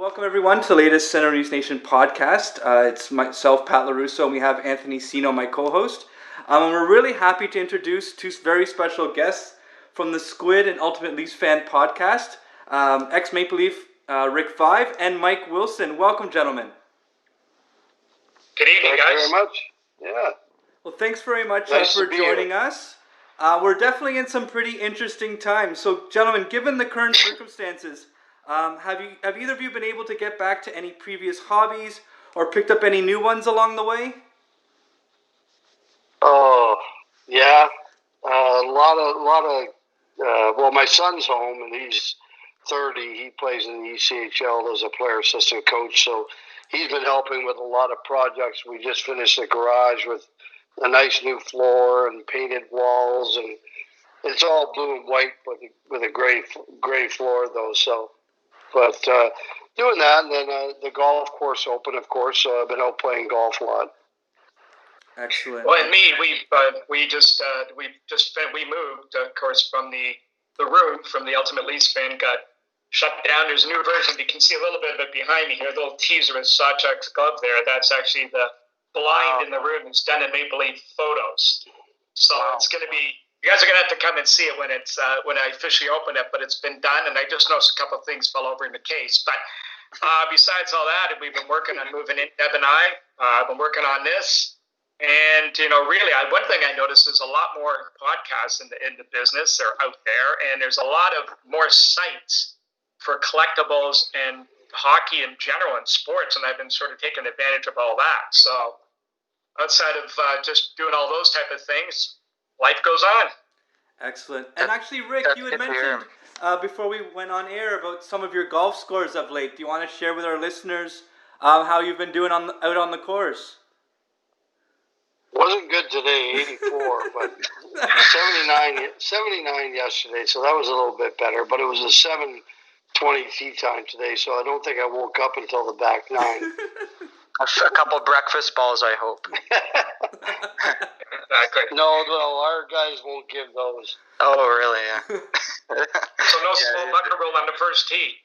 Welcome everyone to the latest Center News Nation podcast. It's myself, Pat LaRusso, and we have Anthony Sino, my co-host. And we're really happy to introduce two very special guests from the Squid and Ultimate Leafs Fan podcast, ex-Maple Leaf Rick Vaive and Mike Wilson. Welcome, gentlemen. Good evening, guys. Thank you very much. Yeah. Well, thanks very much Nice for to be joining here. us. We're definitely in some pretty interesting times. So, gentlemen, given the current circumstances, have either of you been able to get back to any previous hobbies or picked up any new ones along the way? Oh, yeah. A lot of. Well, my son's home and he's 30. He plays in the ECHL as a player assistant coach. So he's been helping with a lot of projects. We just finished the garage with a nice new floor and painted walls, and it's all blue and white with a gray floor though. So, but doing that, and then the golf course open, of course. So I've been out playing golf a lot. Excellent. Well, and me, we moved, of course, from the room from the Ultimate Leafs Fan got shut down. There's a new version. You can see a little bit of it behind me here. The little teaser with Sawchuck's glove there. That's actually the blind in the room. It's done in Maple Leaf photos. So It's going to be. You guys are going to have to come and see it when it's when I officially open it. But it's been done, and I just noticed a couple of things fell over in the case. But besides all that, we've been working on moving in. Deb and I've been working on this. And, really, one thing I noticed is a lot more podcasts in the business. They're out there, and there's a lot of more sites for collectibles and hockey in general and sports, and I've been sort of taking advantage of all that. So outside of just doing all those type of things, life goes on. Excellent. And actually, Rick, you had mentioned before we went on air about some of your golf scores of late. Do you want to share with our listeners how you've been doing out on the course? Wasn't good today, 84, but 79 yesterday, so that was a little bit better. But it was a 7:20 tee time today, so I don't think I woke up until the back nine. A couple breakfast balls, I hope. Exactly. No, our guys won't give those. Oh, really? Yeah. So no slow bucket roll on the first tee.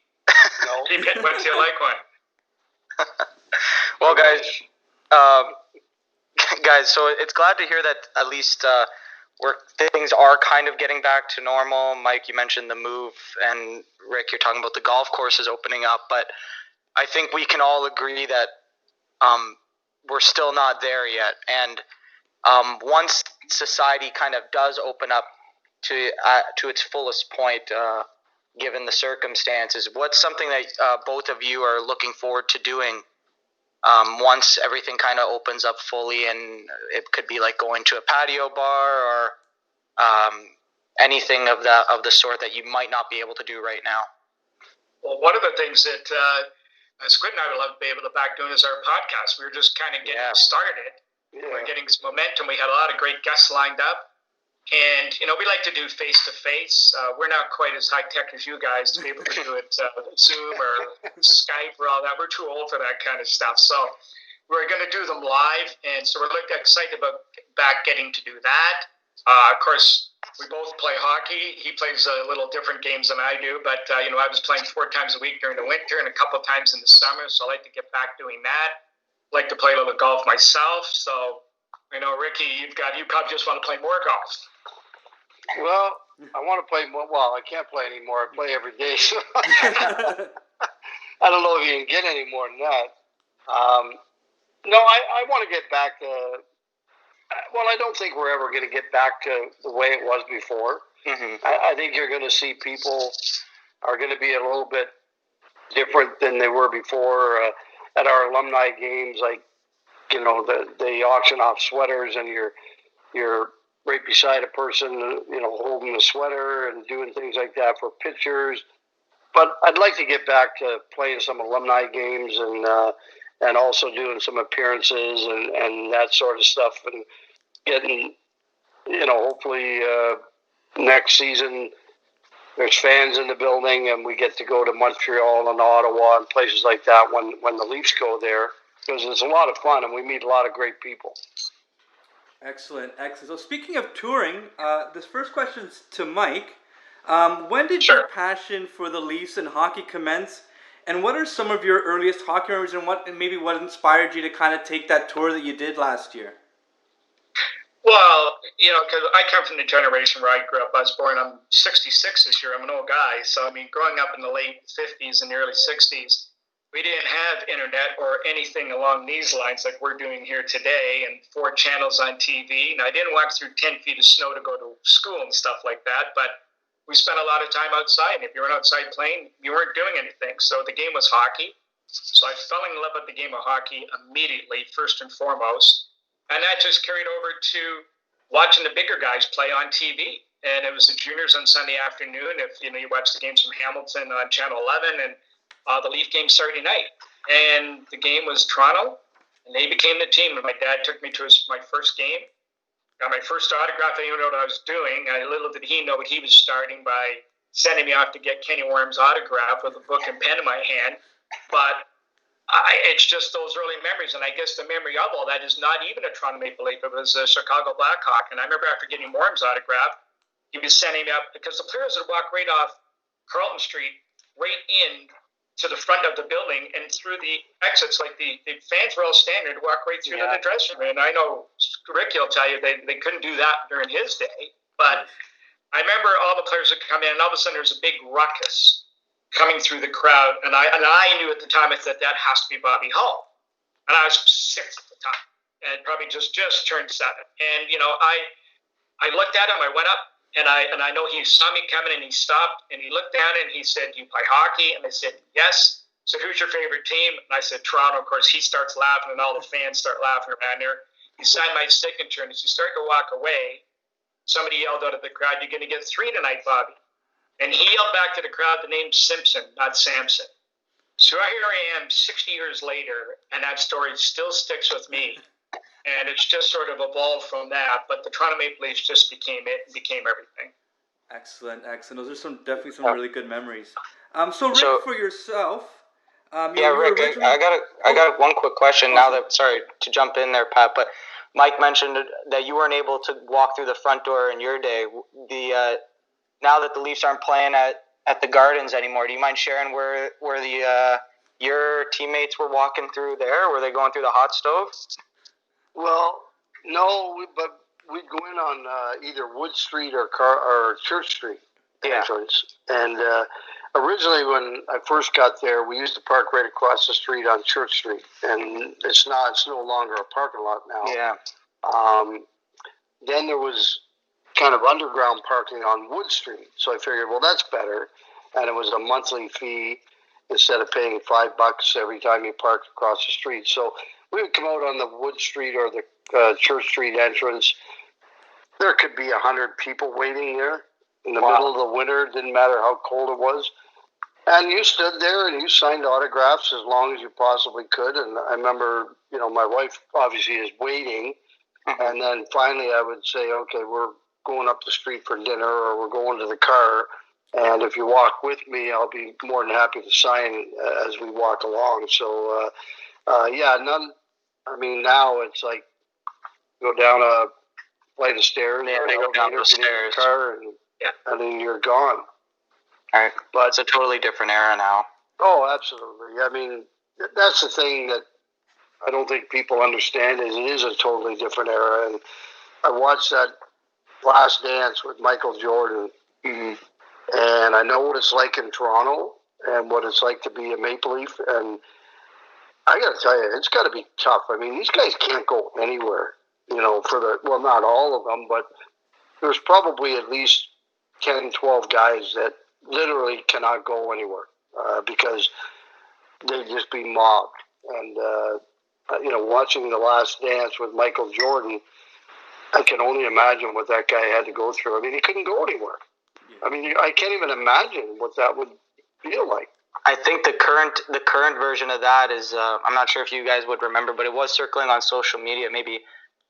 No. Keep hitting once you like one. Well, guys, so it's glad to hear that at least where things are kind of getting back to normal. Mike, you mentioned the move, and Rick, you're talking about the golf courses opening up, but I think we can all agree that we're still not there yet. And once society kind of does open up to its fullest point, given the circumstances, what's something that both of you are looking forward to doing once everything kind of opens up fully? And it could be like going to a patio bar or anything of the sort that you might not be able to do right now. Well, one of the things that Squid and I would love to be able to back doing is our podcast. We were just kind of getting started. Yeah. We're getting some momentum. We had a lot of great guests lined up. And, we like to do face-to-face. We're not quite as high-tech as you guys to be able to do it with Zoom or Skype or all that. We're too old for that kind of stuff. So we're going to do them live. And so we're excited about getting to do that. Of course, we both play hockey. He plays a little different games than I do. But, I was playing 4 times a week during the winter and a couple of times in the summer. So I like to get back doing that. I like to play a little golf myself. So, Ricky, you probably just want to play more golf. Well, I want to play more. Well, I can't play anymore. I play every day. So I don't know if you can get any more than that. No, I want to get back to. Well, I don't think we're ever going to get back to the way it was before. Mm-hmm. I think you're going to see people are going to be a little bit different than they were before at our alumni games. Like, they auction off sweaters, and you're right beside a person, holding a sweater and doing things like that for pictures. But I'd like to get back to playing some alumni games and also doing some appearances and that sort of stuff, and getting, hopefully next season there's fans in the building and we get to go to Montreal and Ottawa and places like that when the Leafs go there, because it's a lot of fun and we meet a lot of great people. Excellent. So speaking of touring, this first question's to Mike. When did your passion for the Leafs and hockey commence? And what are some of your earliest hockey memories, and what inspired you to kind of take that tour that you did last year? Well, because I come from the generation where I grew up. I was born, I'm 66 this year. I'm an old guy. So, I mean, growing up in the late 50s and the early 60s, we didn't have internet or anything along these lines like we're doing here today, and 4 channels on TV. And I didn't walk through 10 feet of snow to go to school and stuff like that. But we spent a lot of time outside. And if you weren't outside playing, you weren't doing anything. So the game was hockey. So I fell in love with the game of hockey immediately, first and foremost. And that just carried over to watching the bigger guys play on TV. And it was the juniors on Sunday afternoon. If you watch the games from Hamilton on Channel 11, and the Leaf game Saturday night. And the game was Toronto, and they became the team. And my dad took me to my first game. Got my first autograph. I didn't know what I was doing. Little did he know what he was starting by sending me off to get Kenny Worm's autograph with a book and pen in my hand. But it's just those early memories. And I guess the memory of all that is not even a Toronto Maple Leaf. It was a Chicago Blackhawk. And I remember after getting Worm's autograph, he was sending me up because the players would walk right off Carlton Street, right in to the front of the building and through the exits. Like the fans were all standing to walk right through to the dressing room. And I know Ricky will tell you they couldn't do that during his day. But I remember all the players would come in, and all of a sudden there's a big ruckus coming through the crowd. And I knew at the time I said, that has to be Bobby Hull. And I was 6 at the time and probably just turned 7. And, I looked at him, I went up, and I know he saw me coming, and he stopped, and he looked down, and he said, "You play hockey?" And I said, "Yes." So who's your favorite team? And I said, "Toronto." Of course, he starts laughing, and all the fans start laughing around there. He signed my signature, and as he started to walk away, somebody yelled out of the crowd, "You're going to get 3 tonight, Bobby." And he yelled back to the crowd the name Simpson, not Samson. So here I am 60 years later, and that story still sticks with me. And it's just sort of evolved from that. But the Toronto Maple Leafs just became it and became everything. Excellent. Those are definitely some really good memories. So Rick, for yourself, Rick, I got one quick question. Awesome. Now that, sorry to jump in there, Pat, but Mike mentioned that you weren't able to walk through the front door in your day. Now that the Leafs aren't playing at the Gardens anymore, do you mind sharing where your teammates were walking through there? Were they going through the hot stove? Well, no, but we'd go in on either Wood Street or Church Street entrance. And originally, when I first got there, we used to park right across the street on Church Street, and it's no longer a parking lot now. Yeah. Then there was kind of underground parking on Wood Street, so I figured, well, that's better, and it was a monthly fee instead of paying $5 every time you parked across the street. So we would come out on the Wood Street or the Church Street entrance. There could be 100 people waiting there in the middle of the winter. Didn't matter how cold it was. And you stood there and you signed autographs as long as you possibly could. And I remember, my wife obviously is waiting. And then finally I would say, okay, we're going up the street for dinner, or we're going to the car. And if you walk with me, I'll be more than happy to sign as we walk along. So, now it's like go down a flight of stairs. Yeah, they go down the stairs. Car and then you're gone. All right. But it's a totally different era now. Oh, absolutely. I mean, that's the thing that I don't think people understand is it is a totally different era. And I watched that Last Dance with Michael Jordan. Mm-hmm. And I know what it's like in Toronto and what it's like to be a Maple Leaf. And I got to tell you, it's got to be tough. I mean, these guys can't go anywhere, not all of them, but there's probably at least 10, 12 guys that literally cannot go anywhere because they'd just be mobbed. And, watching The Last Dance with Michael Jordan, I can only imagine what that guy had to go through. I mean, he couldn't go anywhere. I mean, I can't even imagine what that would feel like. I think the current version of that is, I'm not sure if you guys would remember, but it was circling on social media maybe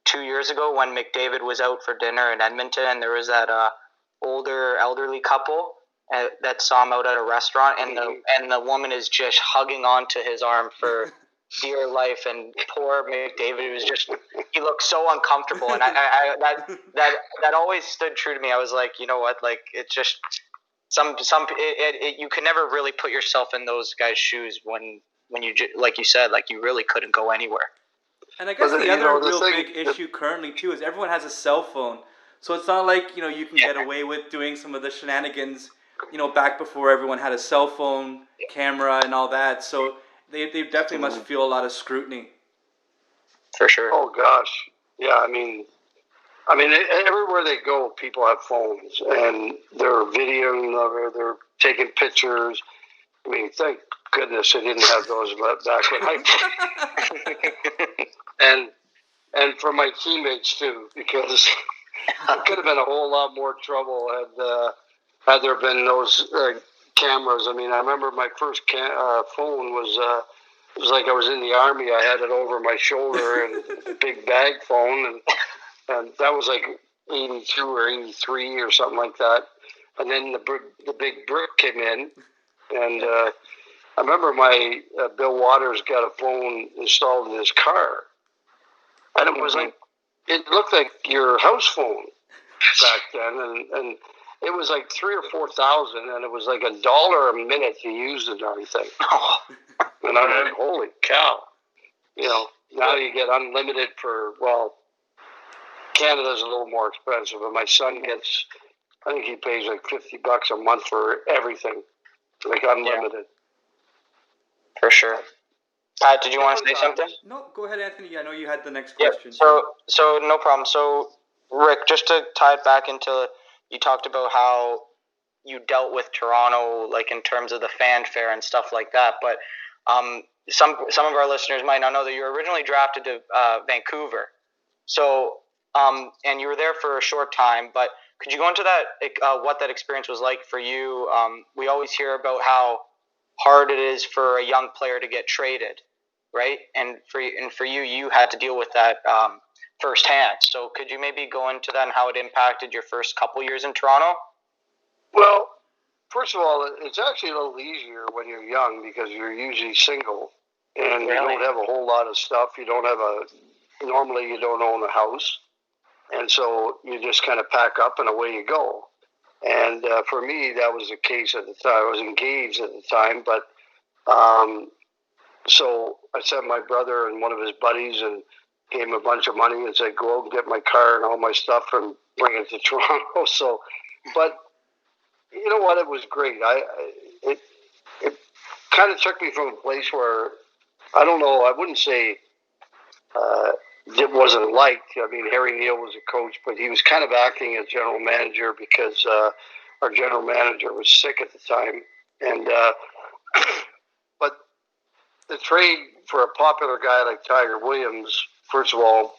2 years ago when McDavid was out for dinner in Edmonton, and there was that older elderly couple that saw him out at a restaurant, and the woman is just hugging onto his arm for dear life, and poor McDavid he looked so uncomfortable, and I that always stood true to me. I was like, you know what, like you could never really put yourself in those guys' shoes when you, like you said, like you really couldn't go anywhere. And I guess the other real big issue currently too is everyone has a cell phone, so it's not like you can get away with doing some of the shenanigans back before everyone had a cell phone camera and all that. So they definitely must feel a lot of scrutiny. For sure. Oh gosh, yeah. I mean, everywhere they go, people have phones and they're videoing, they're taking pictures. I mean, thank goodness they didn't have those back when I and for my teammates too, because it could have been a whole lot more trouble had there been those cameras. I mean, I remember my first phone was it was like I was in the Army. I had it over my shoulder and a big bag phone, and that was like 82 or 83 or something like that. And then the big brick came in, and I remember my Bill Waters got a phone installed in his car, and it was like it looked like your house phone back then, and it was like 3,000 or 4,000, and it was like $1 a minute to use the darn thing. And I'm like, holy cow! Now you get unlimited for Canada's a little more expensive, but my son gets, I think he pays like $50 a month for everything, like unlimited. Yeah. For sure. Pat, did you want to say something? No, go ahead, Anthony. I know you had the next question. So no problem. So Rick, just to tie it back into, you talked about how you dealt with Toronto, like in terms of the fanfare and stuff like that. But some of our listeners might not know that you were originally drafted to Vancouver. So and you were there for a short time. But could you go into that? What that experience was like for you? We always hear about how hard it is for a young player to get traded, right? And for you, you had to deal with that firsthand. So could you maybe go into that and how it impacted your first couple years in Toronto? Well, first of all, it's actually a little easier when you're young because you're usually single and you don't have a whole lot of stuff. Normally you don't own a house. And so you just kind of pack up and away you go. And for me, that was the case at the time. I was engaged at the time, but so I sent my brother and one of his buddies and gave him a bunch of money and said, go out and get my car and all my stuff and bring it to Toronto. So, but you know what? It was great. It kind of took me from a place where, I don't know, I wouldn't say it wasn't liked. I mean, Harry Neal was a coach, but he was kind of acting as general manager because our general manager was sick at the time. And but the trade for a popular guy like Tiger Williams, first of all,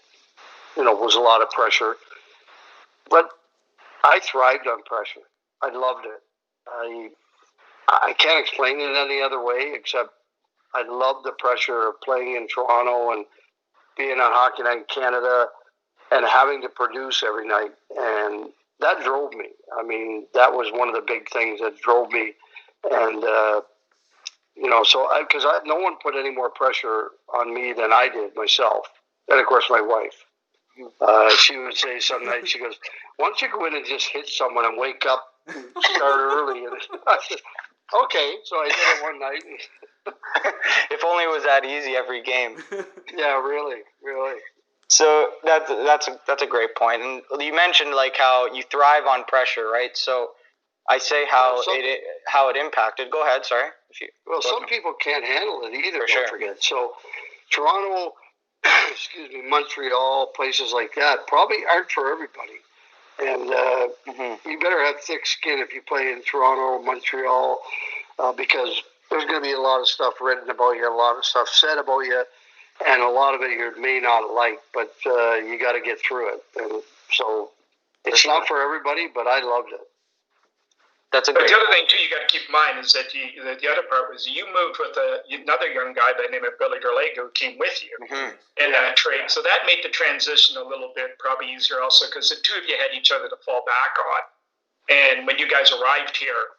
was a lot of pressure. But I thrived on pressure. I loved it. I can't explain it any other way except I loved the pressure of playing in Toronto and being on Hockey Night in Canada and having to produce every night. And that drove me. I mean, that was one of the big things that drove me. And, so because no one put any more pressure on me than I did myself. And, of course, my wife. She would say some nights, she goes, why don't you go in and just hit someone and wake up and start early? And I said, okay. So I did it one night. If only it was that easy every game. Yeah, really. So that's a great point. And you mentioned like how you thrive on pressure, right? So I say how it impacted. Go ahead, sorry. Some people can't handle it either. Don't forget. So Toronto, Montreal, places like that probably aren't for everybody. And you better have thick skin if you play in Toronto, Montreal, because there's going to be a lot of stuff written about you, a lot of stuff said about you, and a lot of it you may not like, but you got to get through it. And so it's not for everybody, but I loved it. But the other thing, too, you got to keep in mind is that the other part was you moved with another young guy by the name of Billy Derlago who came with you in that trade. So that made the transition a little bit probably easier also because the two of you had each other to fall back on. And when you guys arrived here,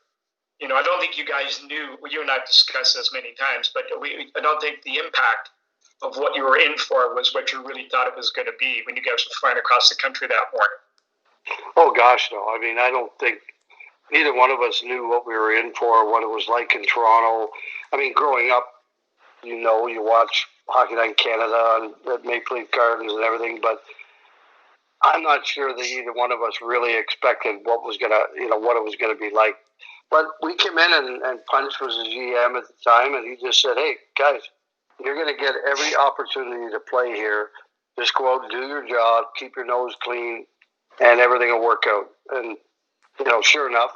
I don't think you guys knew, you and I have discussed this many times, but I don't think the impact of what you were in for was what you really thought it was going to be when you guys were flying across the country that morning. Oh, gosh, no. I mean, I don't think neither one of us knew what we were in for, what it was like in Toronto. I mean, growing up, you watch Hockey Night in Canada and at Maple Leaf Gardens and everything, but I'm not sure that either one of us really expected what it was gonna be like. But we came in and Punch was the GM at the time, and he just said, "Hey guys, you're gonna get every opportunity to play here. Just go out and do your job, keep your nose clean, and everything will work out." And sure enough,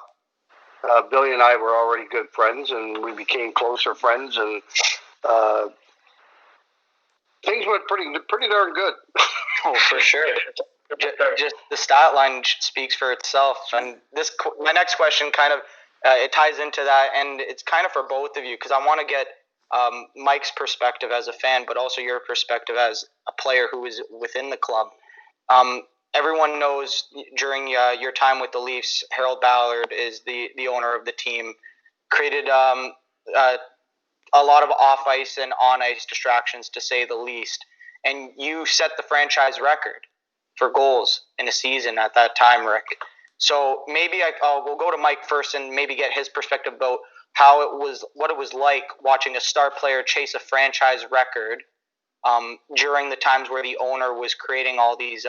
Billy and I were already good friends, and we became closer friends, and things went pretty darn good. Oh, for sure. Just the stat line speaks for itself. And my next question kind of it ties into that, and it's kind of for both of you, because I want to get Mike's perspective as a fan, but also your perspective as a player who is within the club. Everyone knows during your time with the Leafs, Harold Ballard is the owner of the team, created a lot of off-ice and on-ice distractions, to say the least. And you set the franchise record for goals in a season at that time, Rick. So maybe we'll go to Mike first and maybe get his perspective about what it was like watching a star player chase a franchise record during the times where the owner was creating all these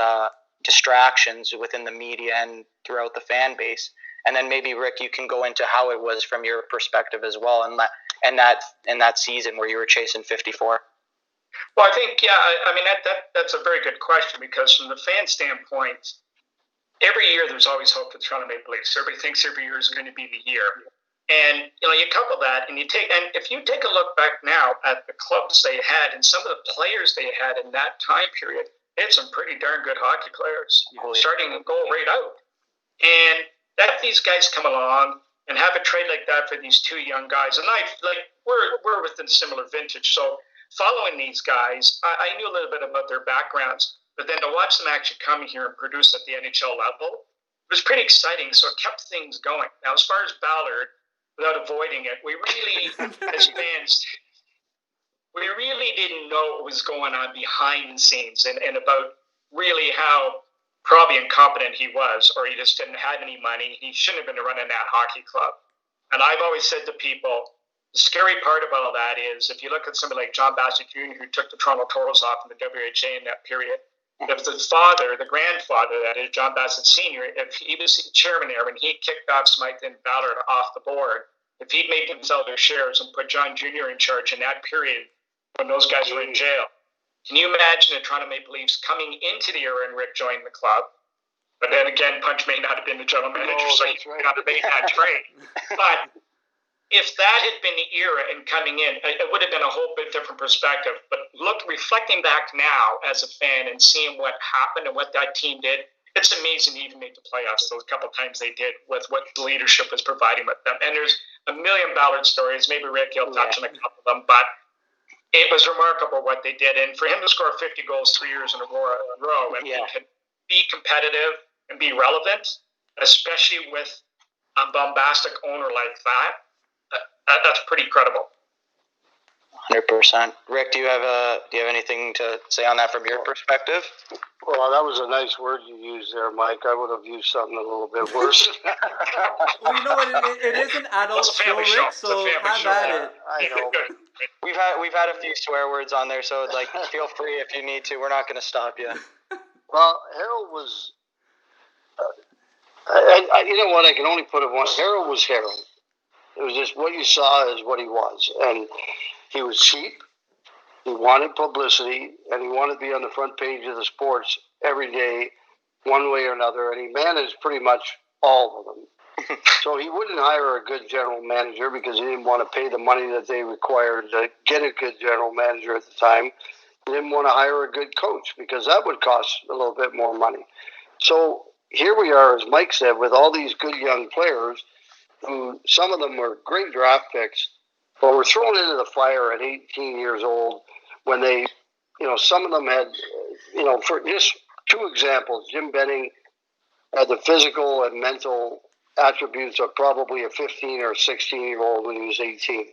distractions within the media and throughout the fan base. And then maybe, Rick, you can go into how it was from your perspective as well, and that season where you were chasing 54. Well, I think, I mean, that's a very good question, because from the fan standpoint, every year there's always hope for the Toronto Maple Leafs. Everybody thinks every year is going to be the year. And, you couple that, and if you take a look back now at the clubs they had and some of the players they had in that time period, they had some pretty darn good hockey players, starting and goal right out. And that these guys come along and have a trade like that for these two young guys, and we're within similar vintage, so following these guys, I knew a little bit about their backgrounds, but then to watch them actually come here and produce at the NHL level, it was pretty exciting. So it kept things going. Now, as far as Ballard, without avoiding it, we really, as fans, we really didn't know what was going on behind the scenes and about really how probably incompetent he was, or he just didn't have any money. He shouldn't have been running that hockey club. And I've always said to people, the scary part about all that is, if you look at somebody like John Bassett Jr., who took the Toronto Toros off in the WHA in that period, if the grandfather, that is, John Bassett Sr., if he was chairman there when he kicked off Smythe and Ballard off the board, if he'd made them sell their shares and put John Jr. in charge in that period when those guys were in jail, can you imagine the Toronto Maple Leafs coming into the era and Rick joined the club? But then again, Punch may not have been the general manager, so he got to make that trade. But if that had been the era and coming in, it would have been a whole bit different perspective. But reflecting back now as a fan and seeing what happened and what that team did, it's amazing to even make the playoffs those couple times they did with what the leadership was providing with them. And there's a million Ballard stories. Maybe Rick, you'll touch on a couple of them. But it was remarkable what they did. And for him to score 50 goals 3 years in a row and be competitive and be relevant, especially with a bombastic owner like that, that's pretty credible. 100%. Rick, do you have anything to say on that from your perspective? Well, that was a nice word you used there, Mike. I would have used something a little bit worse. Well, you know what? It is an adult show, Rick, so have at it. I know. We've had a few swear words on there, so feel free if you need to. We're not going to stop you. Well, Harold was. You know what? I can only put it once. Harold was Harold. It was just what you saw is what he was. And he was cheap. He wanted publicity. And he wanted to be on the front page of the sports every day, one way or another. And he managed pretty much all of them. So he wouldn't hire a good general manager because he didn't want to pay the money that they required to get a good general manager at the time. He didn't want to hire a good coach because that would cost a little bit more money. So here we are, as Mike said, with all these good young players who some of them were great draft picks, but were thrown into the fire at 18 years old when they, some of them had, for just two examples, Jim Benning had the physical and mental attributes of probably a 15 or 16-year-old when he was 18.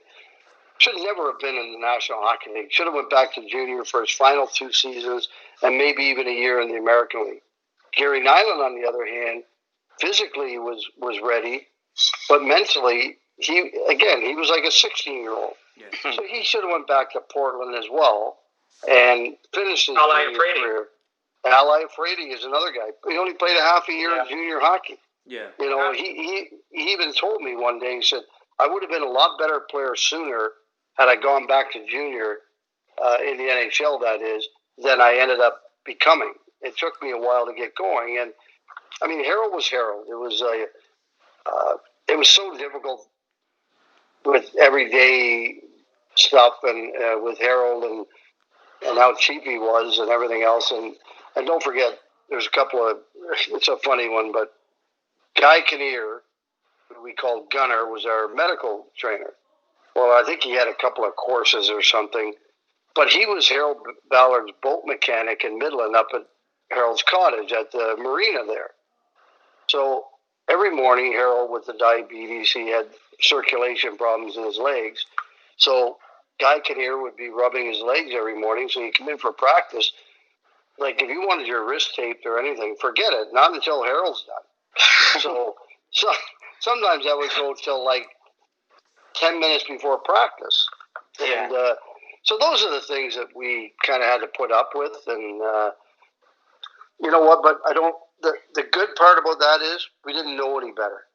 Should never have been in the National Hockey League. Should have went back to junior for his final 2 seasons and maybe even a year in the American League. Gary Nyland, on the other hand, physically was ready, But mentally, he was like a 16-year-old. Yes. So he should have went back to Portland as well and finished his junior career. Ally Frady is another guy. He only played a half a year in junior hockey. Yeah. You know, he even told me one day, he said, I would have been a lot better player sooner had I gone back to junior in the NHL, that is, than I ended up becoming. It took me a while to get going. And, I mean, Harold was Harold. It was so difficult with everyday stuff and with Harold and how cheap he was and everything else. And don't forget, there's a couple of, it's a funny one, but Guy Kinnear, who we called Gunner, was our medical trainer. Well, I think he had a couple of courses or something, but he was Harold Ballard's boat mechanic in Midland up at Harold's cottage at the marina there. So every morning, Harold, with the diabetes, he had circulation problems in his legs. So Guy Kinnear would be rubbing his legs every morning, so he'd come in for practice. Like, if you wanted your wrist taped or anything, forget it. Not until Harold's done. So sometimes that would go till like 10 minutes before practice. And so those are the things that we kind of had to put up with. And you know what? But the good part about that is we didn't know any better.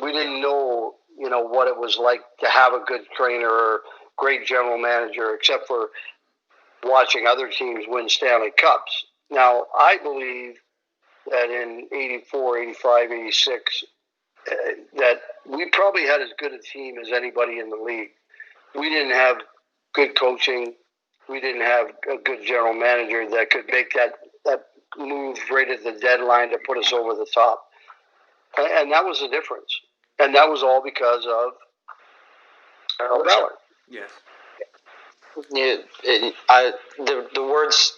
We didn't know, what it was like to have a good trainer or great general manager, except for watching other teams win Stanley Cups. Now, I believe that in 84, 85, 86, that we probably had as good a team as anybody in the league. We didn't have good coaching. We didn't have a good general manager that could make that move right at the deadline to put us over the top. And that was the difference. And that was all because of Harold Ballard. Yes. Yeah, the words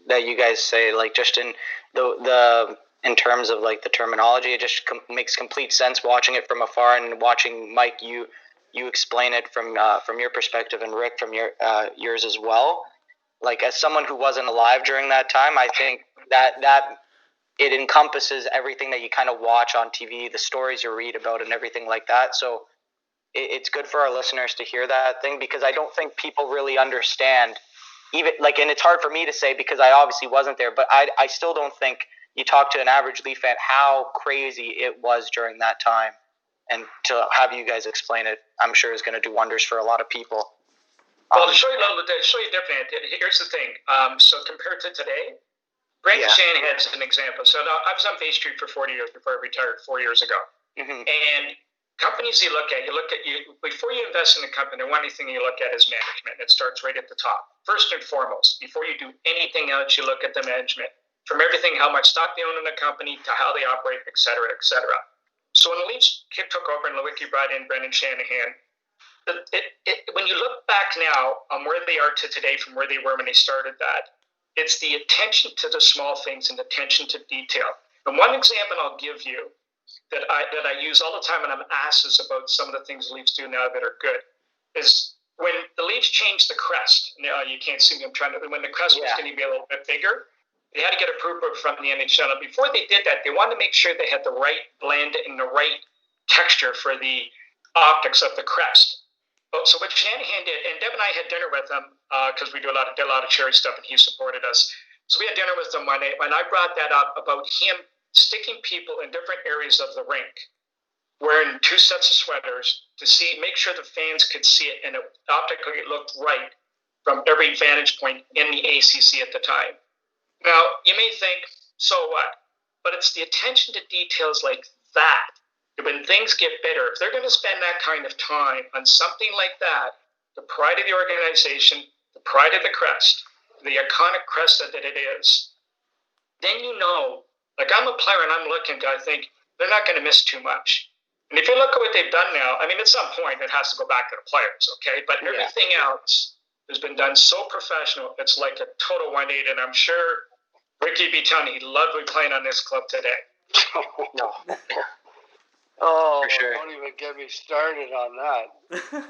that you guys say, like just in the in terms of like the terminology, it just makes complete sense watching it from afar and watching Mike you explain it from your perspective and Rick from yours as well. Like as someone who wasn't alive during that time, I think that it encompasses everything that you kind of watch on TV, the stories you read about, and everything like that. So it's good for our listeners to hear that thing because I don't think people really understand. Even like, and it's hard for me to say because I obviously wasn't there, but I still don't think you talk to an average Leaf fan how crazy it was during that time, and to have you guys explain it, I'm sure is going to do wonders for a lot of people. Well, to show you different, here's the thing. So compared to today, Brandon Shanahan's an example. So I was on Bay Street for 40 years before I retired 4 years ago. Mm-hmm. And companies you look at before you invest in a company, one thing you look at is management. It starts right at the top. First and foremost, before you do anything else, you look at the management. From everything, how much stock they own in the company to how they operate, et cetera, et cetera. So when the Leafs took over and Lewicki brought in Brendan Shanahan, when you look back now on where they are to today from where they were when they started that, it's the attention to the small things and attention to detail. And one example I'll give you that I use all the time when I'm asked is about some of the things the Leafs do now that are good is when the Leafs changed the crest. Now you can't see me. When the crest was going to be a little bit bigger, they had to get approval from the NHL. And before they did that, they wanted to make sure they had the right blend and the right texture for the optics of the crest. So what Shanahan did, and Deb and I had dinner with him because we did a lot of charity stuff, and he supported us. So we had dinner with him when I brought that up about him sticking people in different areas of the rink, wearing two sets of sweaters to make sure the fans could see it, and it optically looked right from every vantage point in the ACC at the time. Now, you may think, so what? But it's the attention to details like that. When things get better, if they're going to spend that kind of time on something like that, the pride of the organization, the pride of the crest, the iconic crest that it is, then like I'm a player and I'm looking, I think they're not going to miss too much. And if you look at what they've done now, I mean, at some point it has to go back to the players, okay? But everything else has been done so professional, it's like a total 180, and I'm sure Ricky B. telling he'd love to be playing on this club today. No. Oh, for sure. Don't even get me started on that.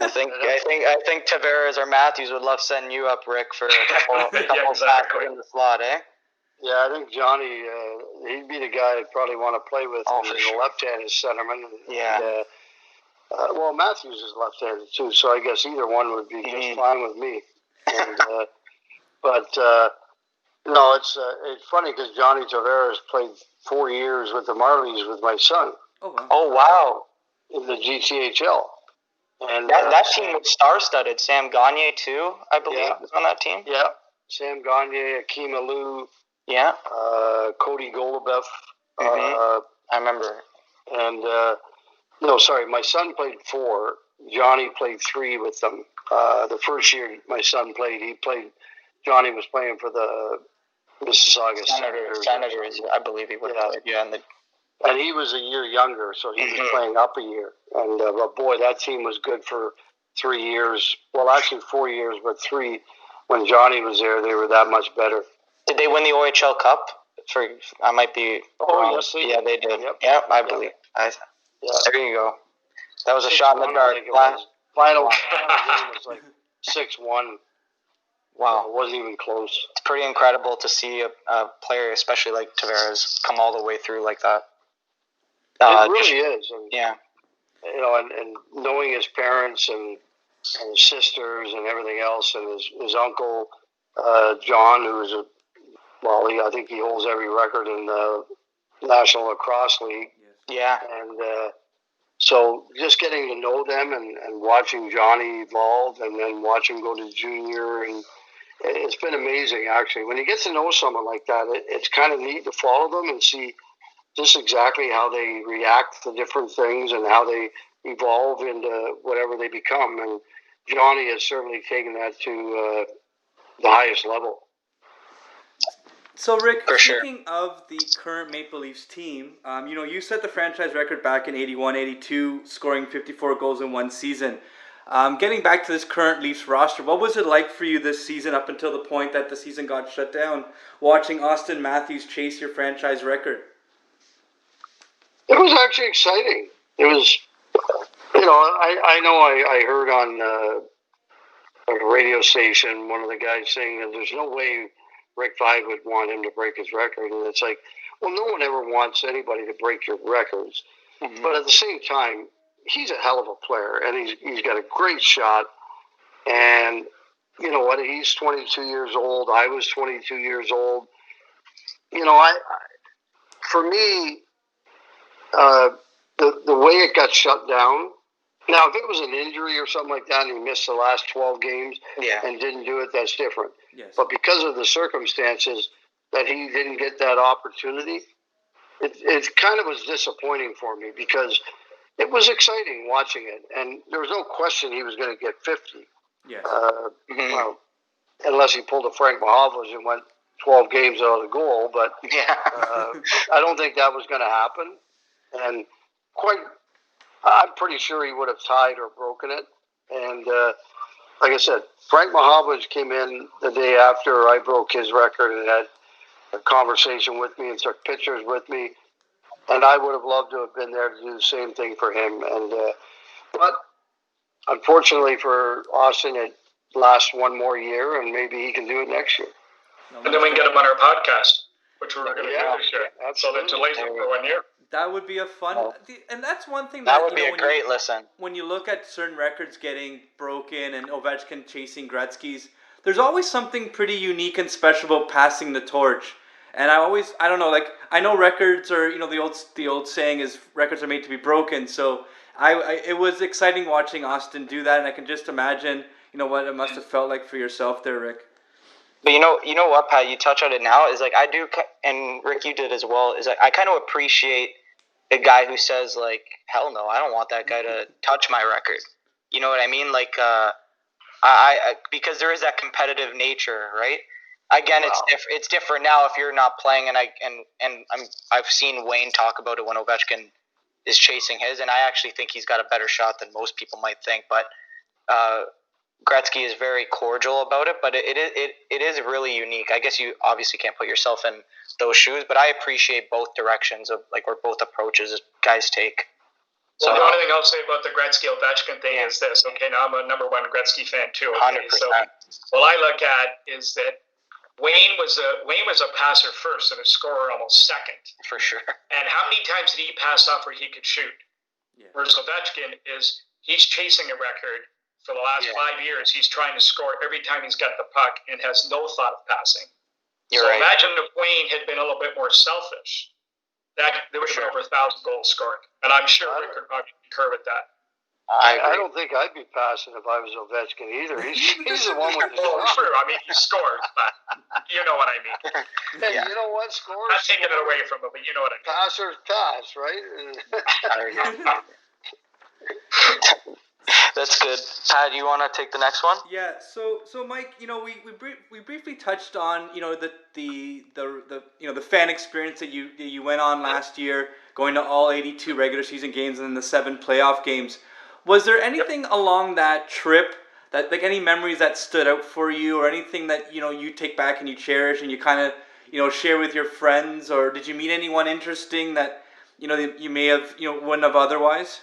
I think Tavares or Matthews would love sending you up, Rick, for a couple passes in the slot, eh? Yeah, I think Johnny, he'd be the guy I'd probably want to play with. Oh, for sure. The left-handed centerman. Yeah. Well, Matthews is left-handed too, so I guess either one would be just fine with me. And, no, it's funny because Johnny Tavares played 4 years with the Marlies with my son. Oh wow. Oh, wow. In the GCHL. And That team was star-studded. Sam Gagne, too, I believe, was on that team. Yeah. Sam Gagne, Akeem Alou. Yeah. Cody Golubeff. I remember. And, no, sorry, my son played 4. Johnny played 3 with them. The first year my son played, Johnny was playing for the Mississauga Senators, I believe he would have played. Yeah, and he was a year younger, so he was playing up a year. And, but boy, that team was good for 3 years. Well, actually 4 years, but 3. When Johnny was there, they were that much better. Did they win the OHL Cup? I might be wrong. Yes, they did. They did. Yep. I believe. There you go. That was a shot in the dark. Final game was like 6-1. Wow. It wasn't even close. It's pretty incredible to see a player, especially like Tavares, come all the way through like that. It really is. And, yeah. You know, and knowing his parents and his sisters and everything else, and his uncle, John, who's I think he holds every record in the National Lacrosse League. Yeah. And so just getting to know them and watching Johnny evolve and then watch him go to junior, and it's been amazing, actually. When you get to know someone like that, it's kind of neat to follow them and see just exactly how they react to different things and how they evolve into whatever they become. And Johnny has certainly taken that to the highest level. So, Rick, speaking of the current Maple Leafs team, you set the franchise record back in 81-82, scoring 54 goals in one season. Getting back to this current Leafs roster, what was it like for you this season up until the point that the season got shut down, watching Austin Matthews chase your franchise record? It was actually exciting. It was, I heard on a radio station one of the guys saying that there's no way Rick Vaive would want him to break his record. And it's like, well, no one ever wants anybody to break your records. Mm-hmm. But at the same time, he's a hell of a player, and he's got a great shot. And you know what? He's 22 years old. I was 22 years old. For me, the way it got shut down. Now, if it was an injury or something like that, and he missed the last 12 games and didn't do it, that's different. Yes. But because of the circumstances that he didn't get that opportunity, it kind of was disappointing for me because it was exciting watching it, and there was no question he was going to get 50. Yes. Well, unless he pulled a Frank Mahovlich and went 12 games out of the goal, but I don't think that was going to happen. And I'm pretty sure he would have tied or broken it. And like I said, Frank Mahovlich came in the day after I broke his record and had a conversation with me and took pictures with me. And I would have loved to have been there to do the same thing for him. And but unfortunately for Austin, it lasts one more year, and maybe he can do it next year. And then we can get him on our podcast, which we're going to do this year. Absolutely. So then delays him for 1 year. That would be a fun, and that's one thing that would be a great listen. When you look at certain records getting broken and Ovechkin chasing Gretzky's, there's always something pretty unique and special about passing the torch. And I know records are, the old saying is records are made to be broken. So it was exciting watching Austin do that, and I can just imagine, what it must have felt like for yourself there, Rick. But you know what, Pat, you touch on it now, is like I do, and Rick, you did as well, is like I kind of appreciate a guy who says like, hell no, I don't want that guy to touch my record. You know what I mean? Like, I because there is that competitive nature, right? Again, it's different now if you're not playing, and I've seen Wayne talk about it when Ovechkin is chasing his, and I actually think he's got a better shot than most people might think. But Gretzky is very cordial about it, but it is really unique. I guess you obviously can't put yourself in those shoes, but I appreciate both directions of or both approaches guys take. Well, the only thing I'll say about the Gretzky Ovechkin thing is this. Okay, now I'm a number one Gretzky fan too. Okay? 100%. So what I look at is that Wayne was a passer first and a scorer almost second. For sure. And how many times did he pass off where he could shoot? Yeah. Whereas Ovechkin he's chasing a record for the last 5 years. He's trying to score every time he's got the puck and has no thought of passing. So imagine if Wayne had been a little bit more selfish. There would have been over 1,000 goals scored. And I'm sure Rick would probably concur with that. I don't think I'd be passing if I was Ovechkin either. He's the one with the shot. True. I mean, he scores, but you know what I mean. Hey, you know what? Scores. Not taking it away from him, but you know what I mean. Passers pass, right? That's good. Pat, you want to take the next one? Yeah. So Mike, we briefly touched on the fan experience that you went on last year, going to all 82 regular season games and then the 7 playoff games. Was there anything along that trip that, like, any memories that stood out for you, or anything that you take back and you cherish and you kind of share with your friends, or did you meet anyone interesting that you may have wouldn't have otherwise?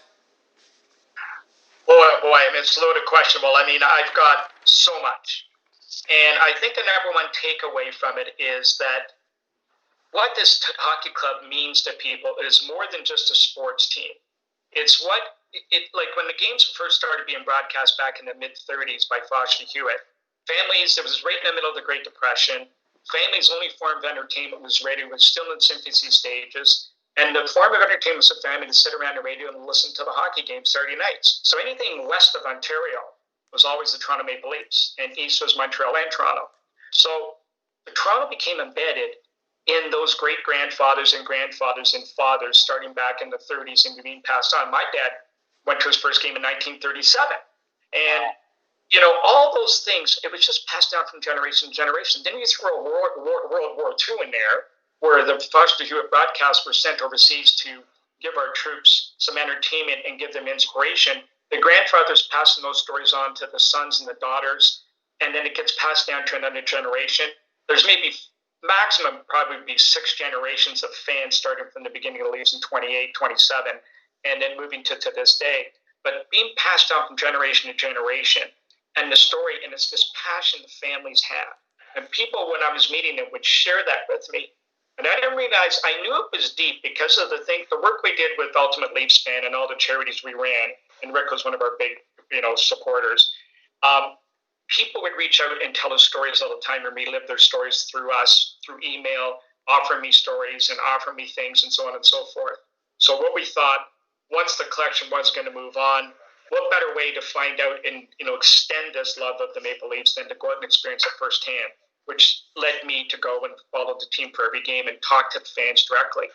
Boy, I mean, it's a loaded question. Well, I mean, I've got so much, and I think the number one takeaway from it is that what this hockey club means to people is more than just a sports team. It's what like when the games first started being broadcast back in the mid-'30s by Foster Hewitt, families, it was right in the middle of the Great Depression. Families' only form of entertainment was radio, was still in its infancy stages. And the form of entertainment was a family to sit around the radio and listen to the hockey games Saturday nights. So anything west of Ontario was always the Toronto Maple Leafs, and east was Montreal and Toronto. So the Toronto became embedded in those great-grandfathers and grandfathers and fathers starting back in the 30s and being passed on. My dad went to his first game in 1937. And, all those things, it was just passed down from generation to generation. Then you throw World War II in there, where the Foster Hewitt broadcasts were sent overseas to give our troops some entertainment and give them inspiration. The grandfathers passing those stories on to the sons and the daughters, and then it gets passed down to another generation. There's maybe maximum probably be 6 generations of fans starting from the beginning of the Leafs in 28, 27, and then moving to this day. But being passed down from generation to generation, and the story, and it's this passion the families have. And people, when I was meeting them, would share that with me. And I didn't realize, I knew it was deep because of the work we did with Ultimate Leafs Fan and all the charities we ran, and Rick was one of our big, supporters. People would reach out and tell us stories all the time, or relive their stories through us, through email, offer me stories and offer me things and so on and so forth. So what we thought, once the collection was going to move on, what better way to find out and extend this love of the Maple Leafs than to go out and experience it firsthand, which led me to go and follow the team for every game and talk to the fans directly.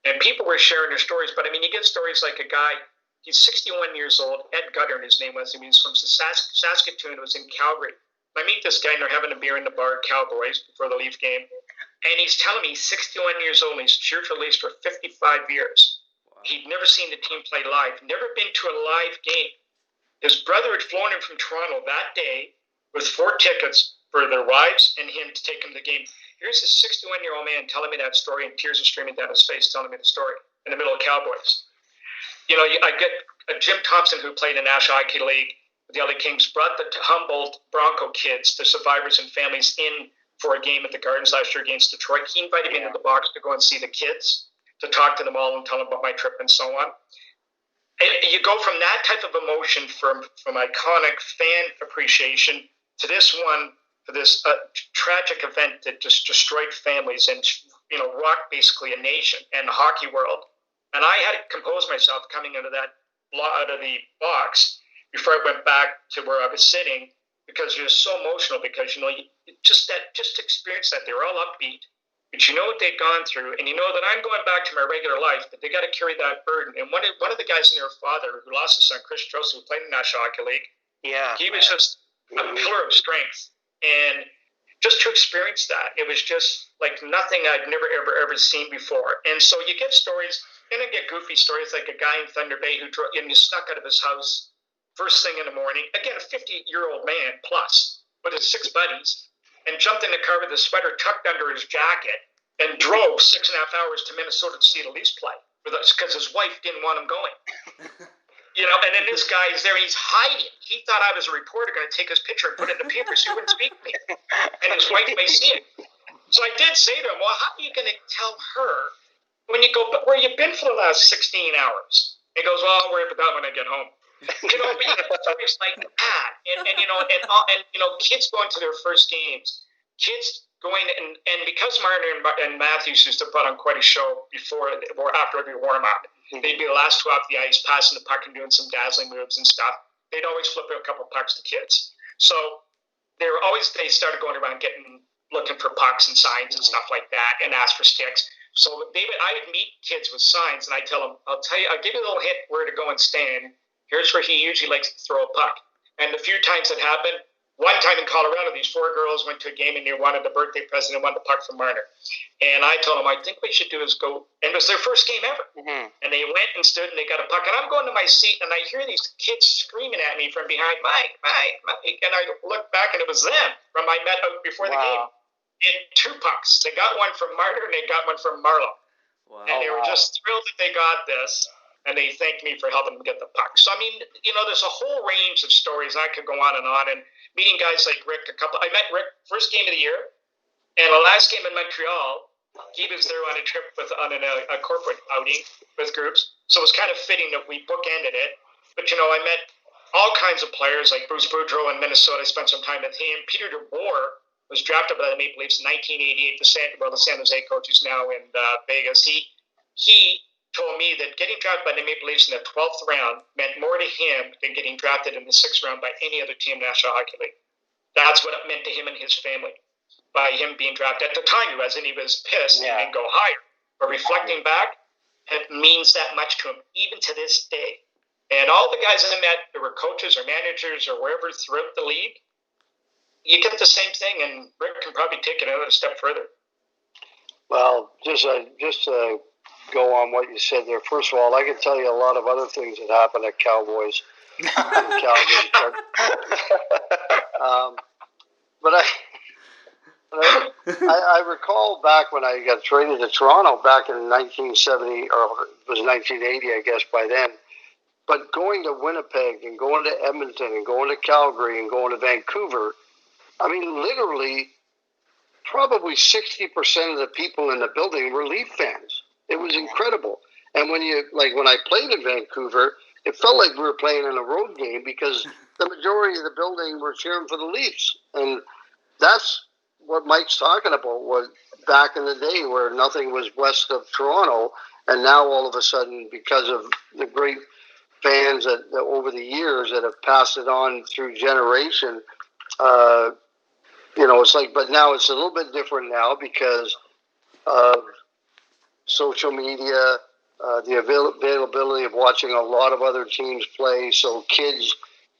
And people were sharing their stories, but I mean, you get stories like a guy, he's 61 years old, Ed Guttern, his name was, he's from Saskatoon, was in Calgary. I meet this guy and they're having a beer in the bar at Cowboys before the Leaf game, and he's telling me he's 61 years old and he's cheered for the Leafs for 55 years. Wow. He'd never seen the team play live, never been to a live game. His brother had flown in from Toronto that day with 4 tickets for their wives and him to take him to the game. Here's this 61-year-old man telling me that story, and tears are streaming down his face telling me the story in the middle of Cowboys. I get Jim Thompson, who played in the National Hockey League with the LA Kings, brought the Humboldt Bronco kids, the survivors and families, in for a game at the Gardens last year against Detroit. He invited me into the box to go and see the kids, to talk to them all and tell them about my trip and so on. And you go from that type of emotion, from iconic fan appreciation, to this one, for this tragic event that just destroyed families and rocked basically a nation and the hockey world. And I had to compose myself coming out of the box before I went back to where I was sitting, because it was so emotional. Because just to experience that, they were all upbeat, but you know what they'd gone through, and you know that I'm going back to my regular life, but they got to carry that burden. And one of the guys in their father, who lost his son, Chris Joseph, who played in the National Hockey League, he was just a pillar of strength. And just to experience that, it was just like nothing I'd never, ever seen before. And so you get stories, and I get goofy stories, like a guy in Thunder Bay who snuck out of his house first thing in the morning, again, a 50-year-old man plus, with his 6 buddies, and jumped in the car with a sweater tucked under his jacket and drove 6.5 hours to Minnesota to see the Leafs play, because his wife didn't want him going. And then this guy is there, he's hiding. He thought I was a reporter going to take his picture and put it in the paper so he wouldn't speak to me. And his wife may see it. So I did say to him, well, how are you going to tell her when you go, but where you've been for the last 16 hours? He goes, well, I'll worry about that when I get home. But you have stories like that. And kids going to their first games, kids going, and because Martin and Matthews used to put on quite a show before or after every warm-up, they'd be the last two off the ice, passing the puck and doing some dazzling moves and stuff. They'd always flip a couple pucks to kids. So they started going around looking for pucks and signs and stuff like that, and ask for sticks. So I would meet kids with signs, and I tell them, I'll give you a little hint where to go and stand. Here's where he usually likes to throw a puck. And the few times it happened, one time in Colorado, these 4 girls went to a game and they wanted the birthday present and wanted the puck from Marner. And I told them, I think what we should do is go, and it was their first game ever. Mm-hmm. And they went and stood and they got a puck. And I'm going to my seat and I hear these kids screaming at me from behind, Mike, Mike, Mike. And I look back and it was them from my met out before the game. They had 2 pucks. They got one from Marner and they got one from Marlowe. Wow. And they were just thrilled that they got this. And they thanked me for helping them get the puck. So, I mean, there's a whole range of stories. I could go on. And meeting guys like Rick, I met Rick first game of the year. And the last game in Montreal, he was there on a trip on a corporate outing with groups. So it was kind of fitting that we bookended it. But, I met all kinds of players like Bruce Boudreau in Minnesota. I spent some time with him. Peter DeBoer was drafted by the Maple Leafs in 1988. The San Jose coach who's now in Vegas. He told me that getting drafted by the Maple Leafs in the 12th round meant more to him than getting drafted in the 6th round by any other team in the National Hockey League. That's what it meant to him and his family by him being drafted. At the time, he was pissed and didn't go higher. But reflecting back, it means that much to him, even to this day. And all the guys I met that were coaches or managers or wherever throughout the league, you get the same thing, and Rick can probably take it another step further. Well, just go on what you said there. First of all, I can tell you a lot of other things that happened at Cowboys. But I recall back when I got traded to Toronto back in 1970, or it was 1980, I guess, by then. But going to Winnipeg and going to Edmonton and going to Calgary and going to Vancouver, I mean, literally, probably 60% of the people in the building were Leaf fans. It was incredible. And when I played in Vancouver, it felt like we were playing in a road game because the majority of the building were cheering for the Leafs. And that's what Mike's talking about, was back in the day where nothing was west of Toronto. And now all of a sudden, because of the great fans that over the years that have passed it on through generation, it's like, but now it's a little bit different now because of social media, the availability of watching a lot of other teams play. So kids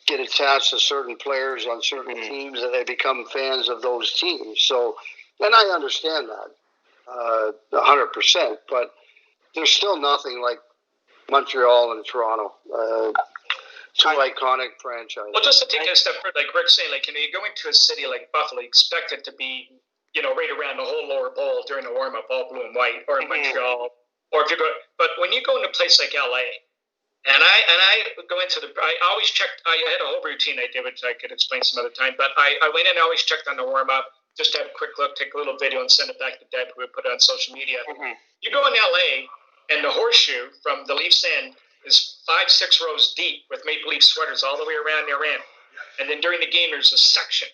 get attached to certain players on certain teams and they become fans of those teams. So, and I understand that 100%, but there's still nothing like Montreal and Toronto. Two iconic franchises. Well, just to take it a step further, like Rick's saying, you go into a city like Buffalo, you expect it to be, right around the whole lower bowl during the warm-up, all blue and white, or in Montreal, or if you go. But when you go into a place like LA, and I go into I always checked. I had a whole routine I did, which I could explain some other time. But I went in and always checked on the warm-up, just to have a quick look, take a little video, and send it back to Deb, who would put it on social media. You go in LA, and the horseshoe from the Leafs end is 5-6 rows deep with Maple Leaf sweaters all the way around their end. And then during the game, there's a section,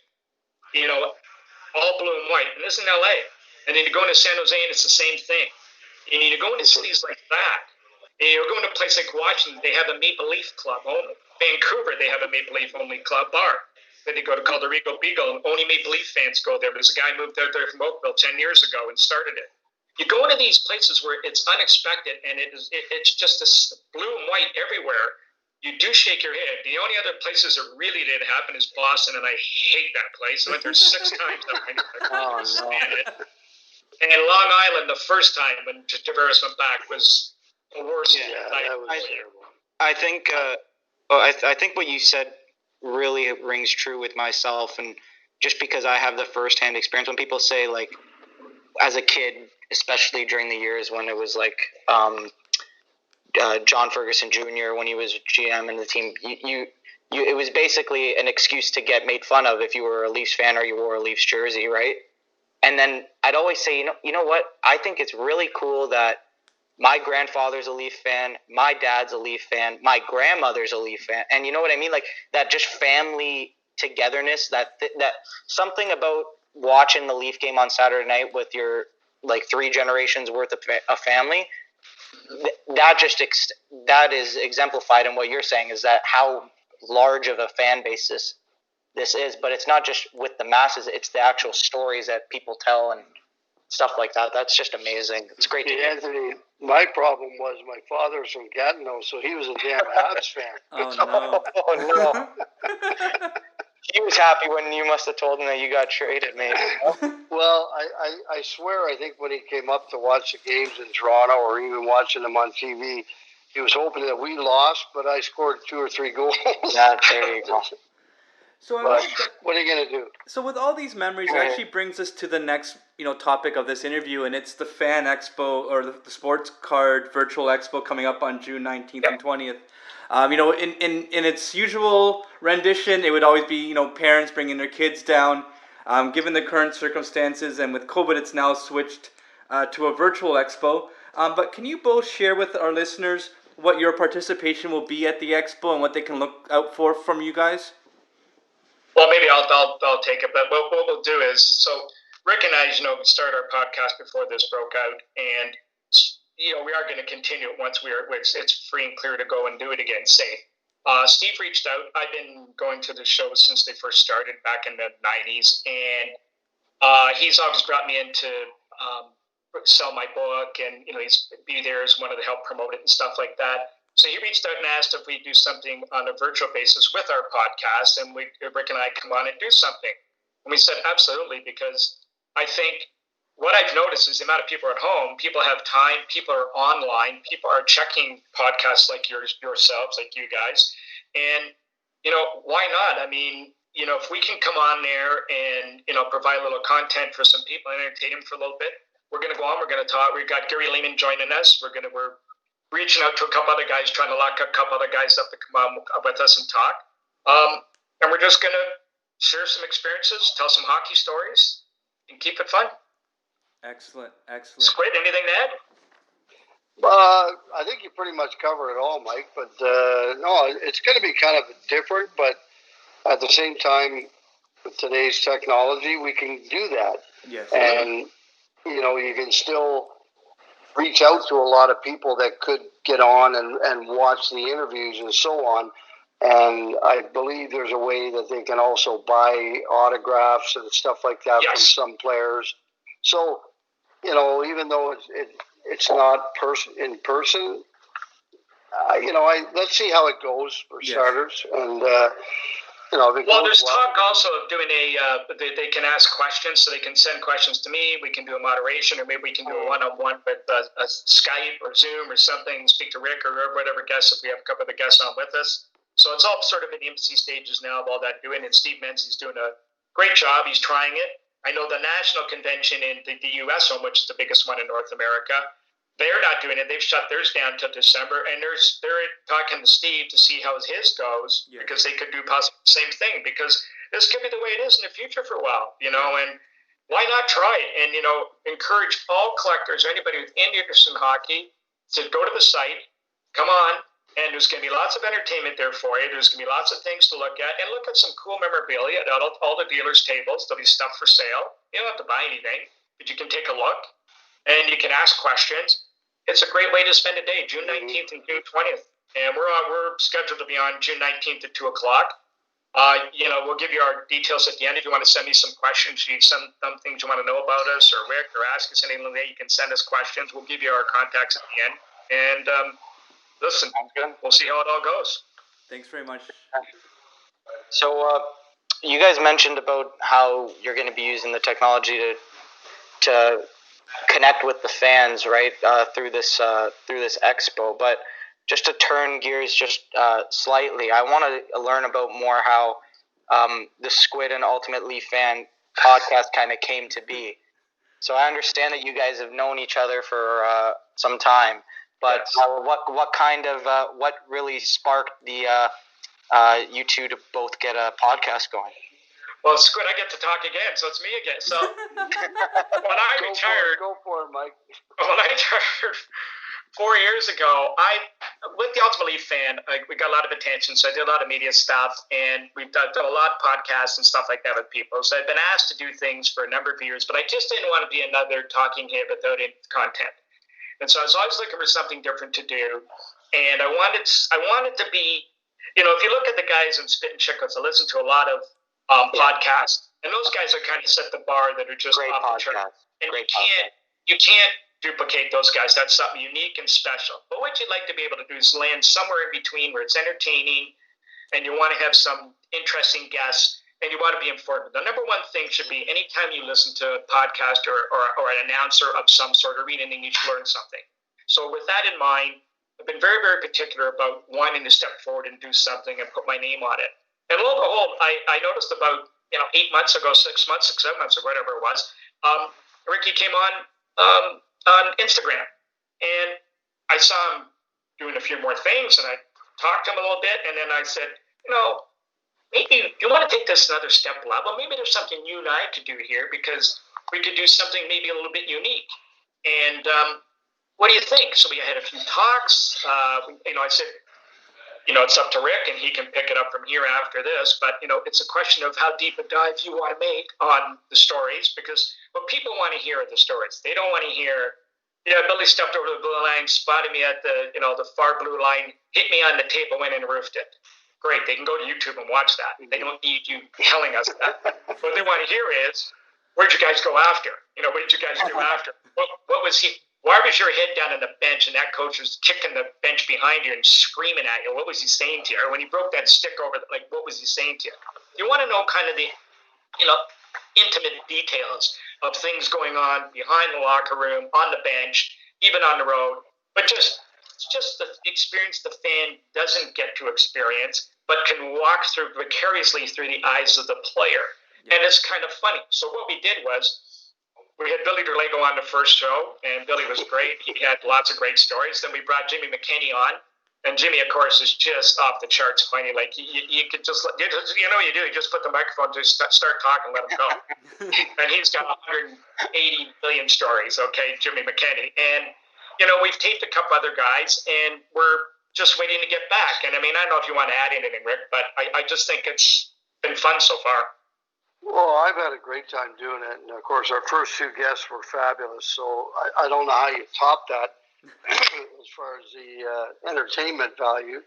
all blue and white. And this is in LA. And then you go into San Jose, and it's the same thing. You need to go into cities like that. And you go into a place like Washington, they have a Maple Leaf club only. Vancouver, they have a Maple Leaf only club bar. Then you go to called the Rico Beagle, and only Maple Leaf fans go there. There's a guy moved out there from Oakville 10 years ago and started it. You go into these places where it's unexpected, and it's just this blue and white everywhere. You do shake your head. The only other places that really did happen is Boston, and I hate that place. I went there 6 times. I couldn't stand it. And Long Island, the first time when Tavares went back, was the worst. I think what you said really rings true with myself, and just because I have the firsthand experience. When people say, as a kid, especially during the years when it was John Ferguson Jr. when he was GM in the team, it was basically an excuse to get made fun of if you were a Leafs fan or you wore a Leafs jersey, right? And then I'd always say, you know what? I think it's really cool that my grandfather's a Leaf fan, my dad's a Leaf fan, my grandmother's a Leaf fan, and you know what I mean? Like that just family togetherness. That something about watching the Leaf game on Saturday night with your like 3 generations worth of a family. That is exemplified in what you're saying. Is that how large of a fan base this is? But it's not just with the masses; it's the actual stories that people tell and stuff like that. That's just amazing. It's great to hear. Anthony, my problem was my father's from Gatineau, so he was a damn Habs fan. Oh no! Oh no! He was happy when you must have told him that you got traded, maybe. Well, I swear, I think when he came up to watch the games in Toronto or even watching them on TV, he was hoping that we lost, but I scored 2 or 3 goals. Yeah, there you go. So what are you going to do? So with all these memories, it actually brings us to the next topic of this interview, and it's the Fan Expo, or the Sports Card Virtual Expo, coming up on June 19th and 20th. In its usual rendition, it would always be parents bringing their kids down. Given the current circumstances and with COVID, it's now switched to a virtual expo. But can you both share with our listeners what your participation will be at the expo and what they can look out for from you guys? Well, maybe I'll take it. But what we'll do is, so Rick and I, we started our podcast before this broke out, and we are going to continue it once it's free and clear to go and do it again, safe. Steve reached out. I've been going to the shows since they first started back in the 90s, and he's always brought me in to sell my book, and he's be there as one of the help promote it and stuff like that. So he reached out and asked if we do something on a virtual basis with our podcast, and Rick and I come on and do something. And we said absolutely, because I think what I've noticed is the amount of people at home, people have time, people are online, people are checking podcasts like yourselves, like you guys. And, why not? I mean, if we can come on there and, provide a little content for some people and entertain them for a little bit, we're going to go on, we're going to talk. We've got Gary Lehman joining us. We're reaching out to a couple other guys, trying to lock a couple other guys up to come on with us and talk. And we're just going to share some experiences, tell some hockey stories, and keep it fun. Excellent. Squid, anything to add? I think you pretty much covered it all, Mike. But no, it's going to be kind of different. But at the same time, with today's technology, we can do that. Yes. And you can still reach out to a lot of people that could get on and watch the interviews and so on. And I believe there's a way that they can also buy autographs and stuff like that from some players. So, even though it's not in person, let's see how it goes for starters. And, there's talk also of doing they can ask questions, so they can send questions to me. We can do a moderation, or maybe we can do a one-on-one with a Skype or Zoom or something, speak to Rick or whatever guests, if we have a couple of the guests on with us. So it's all sort of in the infancy stages now of all that doing, and Steve Menzies doing a great job. He's trying it. I know the national convention in the U.S. one, which is the biggest one in North America, they're not doing it. They've shut theirs down till December, and they're talking to Steve to see how his goes, because they could do possibly the same thing, because this could be the way it is in the future for a while, and why not try it? And, encourage all collectors or anybody with any interest in hockey to go to the site, come on, and there's going to be lots of entertainment there for you. There's going to be lots of things to look at, and look at some cool memorabilia at all the dealers' tables. There'll be stuff for sale. You don't have to buy anything, but you can take a look, and you can ask questions. It's a great way to spend a day, June 19th and June 20th. And we're scheduled to be on June 19th at 2 o'clock. We'll give you our details at the end. If you want to send me some questions, some things you want to know about us, or Rick, or ask us anything like that, you can send us questions. We'll give you our contacts at the end. And listen, we'll see how it all goes. Thanks very much. So you guys mentioned about how you're going to be using the technology to connect with the fans, right, through this expo. But just to turn gears just slightly, I want to learn about more how the Squid and Ultimate Leaf Fan podcast kind of came to be. So I understand that you guys have known each other for some time, but what really sparked the you two to both get a podcast going? Well, Squid, I get to talk again, so it's me again. So when I retired, go for it, Mike. When I retired 4 years ago, with the Ultimate Leaf fan, we got a lot of attention, so I did a lot of media stuff, and we've done a lot of podcasts and stuff like that with people. So I've been asked to do things for a number of years, but I just didn't want to be another talking head without any content. And so I was always looking for something different to do, and I wanted to be, if you look at the guys in Spit and Chicklets, I listen to a lot of podcasts, and those guys are kind of set the bar that are just Great off the chart. And you can't duplicate those guys. That's something unique and special. But what you'd like to be able to do is land somewhere in between where it's entertaining, and you want to have some interesting guests, and you want to be informed. The number one thing should be anytime you listen to a podcast or an announcer of some sort or read anything, you should learn something. So with that in mind, I've been very, very particular about wanting to step forward and do something and put my name on it. And lo and behold, I noticed about 8 months ago, 6 months, 7 months, or whatever it was, Ricky came on Instagram, and I saw him doing a few more things, and I talked to him a little bit, and then I said, maybe you want to take this another step level. Maybe there's something you and I could do here, because we could do something maybe a little bit unique. And what do you think? So we had a few talks. I said, it's up to Rick, and he can pick it up from here after this. But, it's a question of how deep a dive you want to make on the stories, because what people want to hear are the stories. They don't want to hear, Billy stepped over the blue line, spotted me at the far blue line, hit me on the table, went and roofed it. Great. They can go to YouTube and watch that. They don't need you telling us that. What they want to hear is, where'd you guys go after? What did you guys do after? What was he? Why was your head down on the bench and that coach was kicking the bench behind you and screaming at you? What was he saying to you? Or when he broke that stick over, what was he saying to you? You want to know kind of the, intimate details of things going on behind the locker room, on the bench, even on the road. But just the experience the fan doesn't get to experience, but can walk through vicariously through the eyes of the player. And it's kind of funny. So what we did was, we had Billy Derlego on the first show, and Billy was great. He had lots of great stories. Then we brought Jimmy McKinney on, and Jimmy, of course, is just off the charts funny. Like, you could just, what you do, you just put the microphone, just start talking, let him go. And he's got 180 million stories, okay, Jimmy McKinney. And, we've taped a couple other guys, and we're just waiting to get back. And, I don't know if you want to add anything, Rick, but I just think it's been fun so far. Well, I've had a great time doing it, and of course, our first two guests were fabulous. So I don't know how you top that as far as the entertainment value,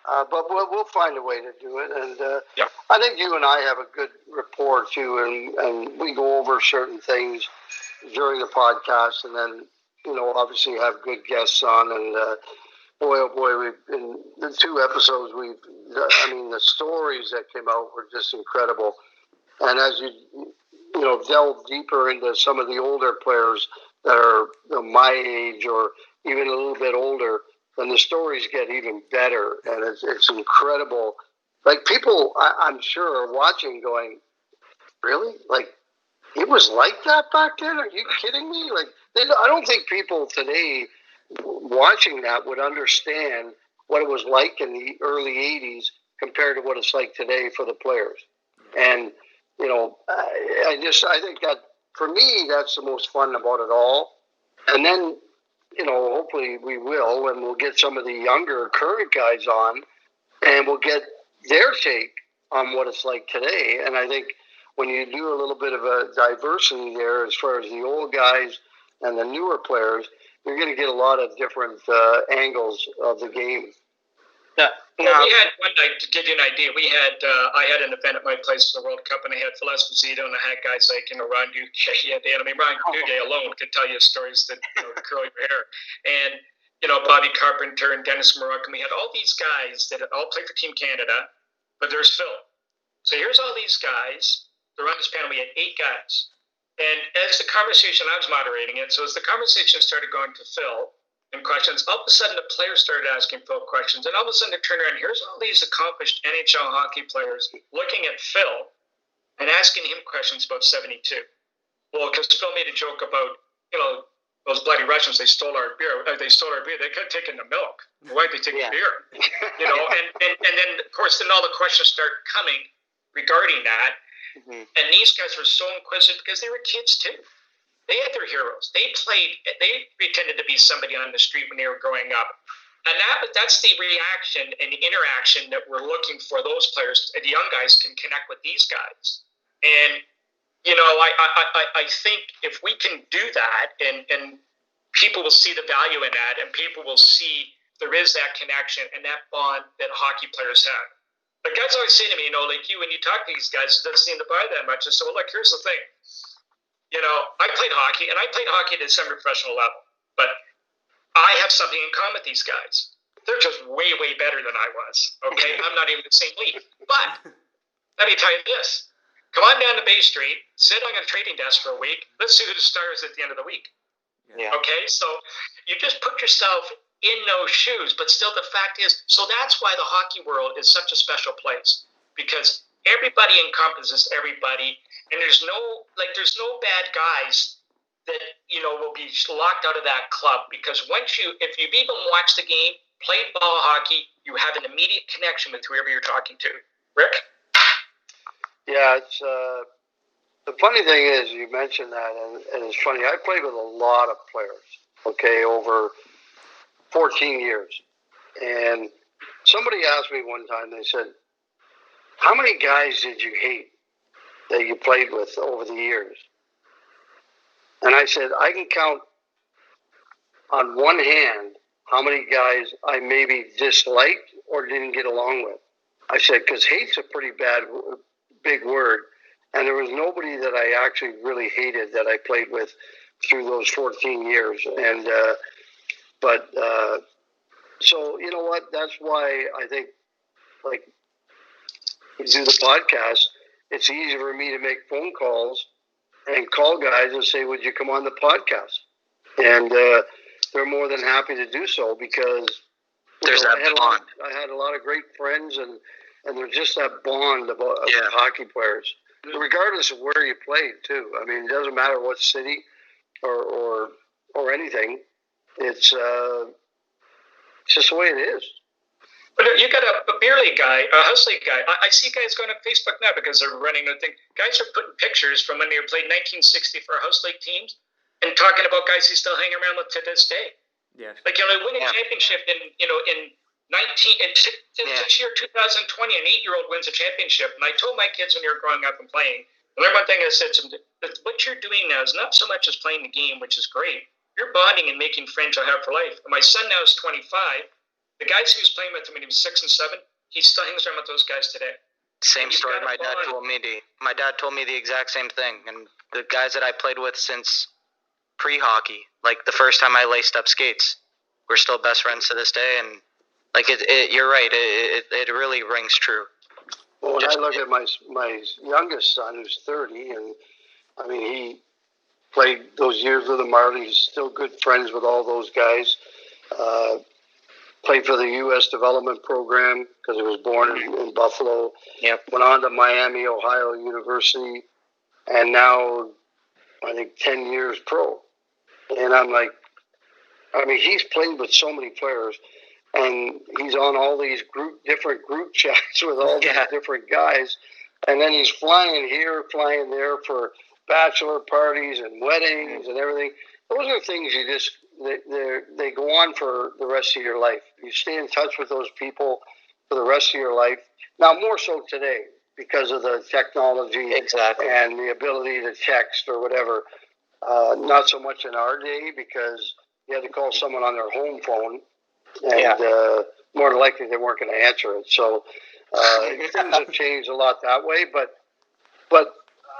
but we'll find a way to do it. And Yep. I think you and I have a good rapport too, and we go over certain things during the podcast, and then obviously have good guests on. And boy, oh boy, we've in the 2 episodes the stories that came out were just incredible. And as you delve deeper into some of the older players that are my age or even a little bit older, then the stories get even better. And it's incredible. Like, people, I'm sure, are watching going, really? Like, it was like that back then? Are you kidding me? Like, I don't think people today watching that would understand what it was like in the early 80s compared to what it's like today for the players. And I think that, for me, that's the most fun about it all. And then, hopefully we will, and we'll get some of the younger current guys on, and we'll get their take on what it's like today. And I think when you do a little bit of a diversity there, as far as the old guys and the newer players, you're going to get a lot of different angles of the game. Yeah. Well, we had one night, to give you an idea, I had an event at my place for the World Cup, and I had Phil Esposito, and I had guys like, Ron Duguay. Ron Duguay alone could tell you stories that, curl your hair. And, Bobby Carpenter and Dennis Marook, and we had all these guys that all play for Team Canada, but there's Phil. So here's all these guys. They're on this panel. We had 8 guys. And as the conversation, I was moderating it, so as the conversation started going to Phil, and questions, all of a sudden the players started asking Phil questions, and all of a sudden they turned around, here's all these accomplished NHL hockey players looking at Phil and asking him questions about 72. Well, because Phil made a joke about, those bloody Russians, they stole our beer. They could have taken the milk. Why'd they take the beer? And then, of course, then all the questions start coming regarding that. And these guys were so inquisitive because they were kids too. They had their heroes. They pretended to be somebody on the street when they were growing up. And that's the reaction and interaction that we're looking for. Those players, the young guys, can connect with these guys. And, I think if we can do that and people will see the value in that and people will see there is that connection and that bond that hockey players have. But guys always say to me, like you, when you talk to these guys, it doesn't seem to buy that much. I said, well, look, here's the thing. I played hockey, and I played hockey at a semi-professional level. But I have something in common with these guys. They're just way, way better than I was, okay? I'm not even the same league. But let me tell you this. Come on down to Bay Street, sit on a trading desk for a week. Let's see who the star is at the end of the week. Yeah. Okay? So you just put yourself in those shoes. But still, the fact is, so that's why the hockey world is such a special place. Because everybody encompasses everybody. And there's no bad guys that, will be locked out of that club. Because if you've even watched the game, played ball hockey, you have an immediate connection with whoever you're talking to. Rick? Yeah, it's the funny thing is you mentioned that, and it's funny. I played with a lot of players, okay, over 14 years. And somebody asked me one time, they said, how many guys did you hate that you played with over the years? And I said, I can count on one hand how many guys I maybe disliked or didn't get along with. I said, because hate's a pretty big word. And there was nobody that I actually really hated that I played with through those 14 years. And, so you know what? That's why I think, like, you do the podcast, it's easy for me to make phone calls and call guys and say, would you come on the podcast? And they're more than happy to do so because I had a lot of great friends and there's just that bond of hockey players, regardless of where you played too. I mean, it doesn't matter what city or anything. It's just the way it is. But you got a beer league guy, a house league guy. I see guys going on Facebook now because they're running the thing. Guys are putting pictures from when they played 1960 for house league teams and talking about guys who still hang around with to this day. Yeah. Like, win a championship in this year, 2020, an 8-year-old wins a championship. And I told my kids when they were growing up and playing, and one thing I said to them, what you're doing now is not so much as playing the game, which is great. You're bonding and making friends you'll have for life. And my son now is 25. The guys he was playing with him when he was 6 and 7, he still hangs around with those guys today. Same story my dad told me. My dad told me the exact same thing. And the guys that I played with since pre-hockey, like the first time I laced up skates, we're still best friends to this day. And like you're right, it really rings true. Well, when I look at my youngest son, who's 30, and I mean he played those years with the Marlies. He's still good friends with all those guys. Played for the U.S. development program because he was born in Buffalo. Yep. Went on to Miami, Ohio University, and now I think 10 years pro. And I'm like, I mean, he's played with so many players, and he's on all these different group chats with all these different guys, and then he's flying here, flying there for bachelor parties and weddings and everything. Those are things you just they go on for the rest of your life. You stay in touch with those people for the rest of your life. Now, more so today because of the technology and the ability to text or whatever. Not so much in our day because you had to call someone on their home phone, and more than likely they weren't going to answer it. So things have changed a lot that way. But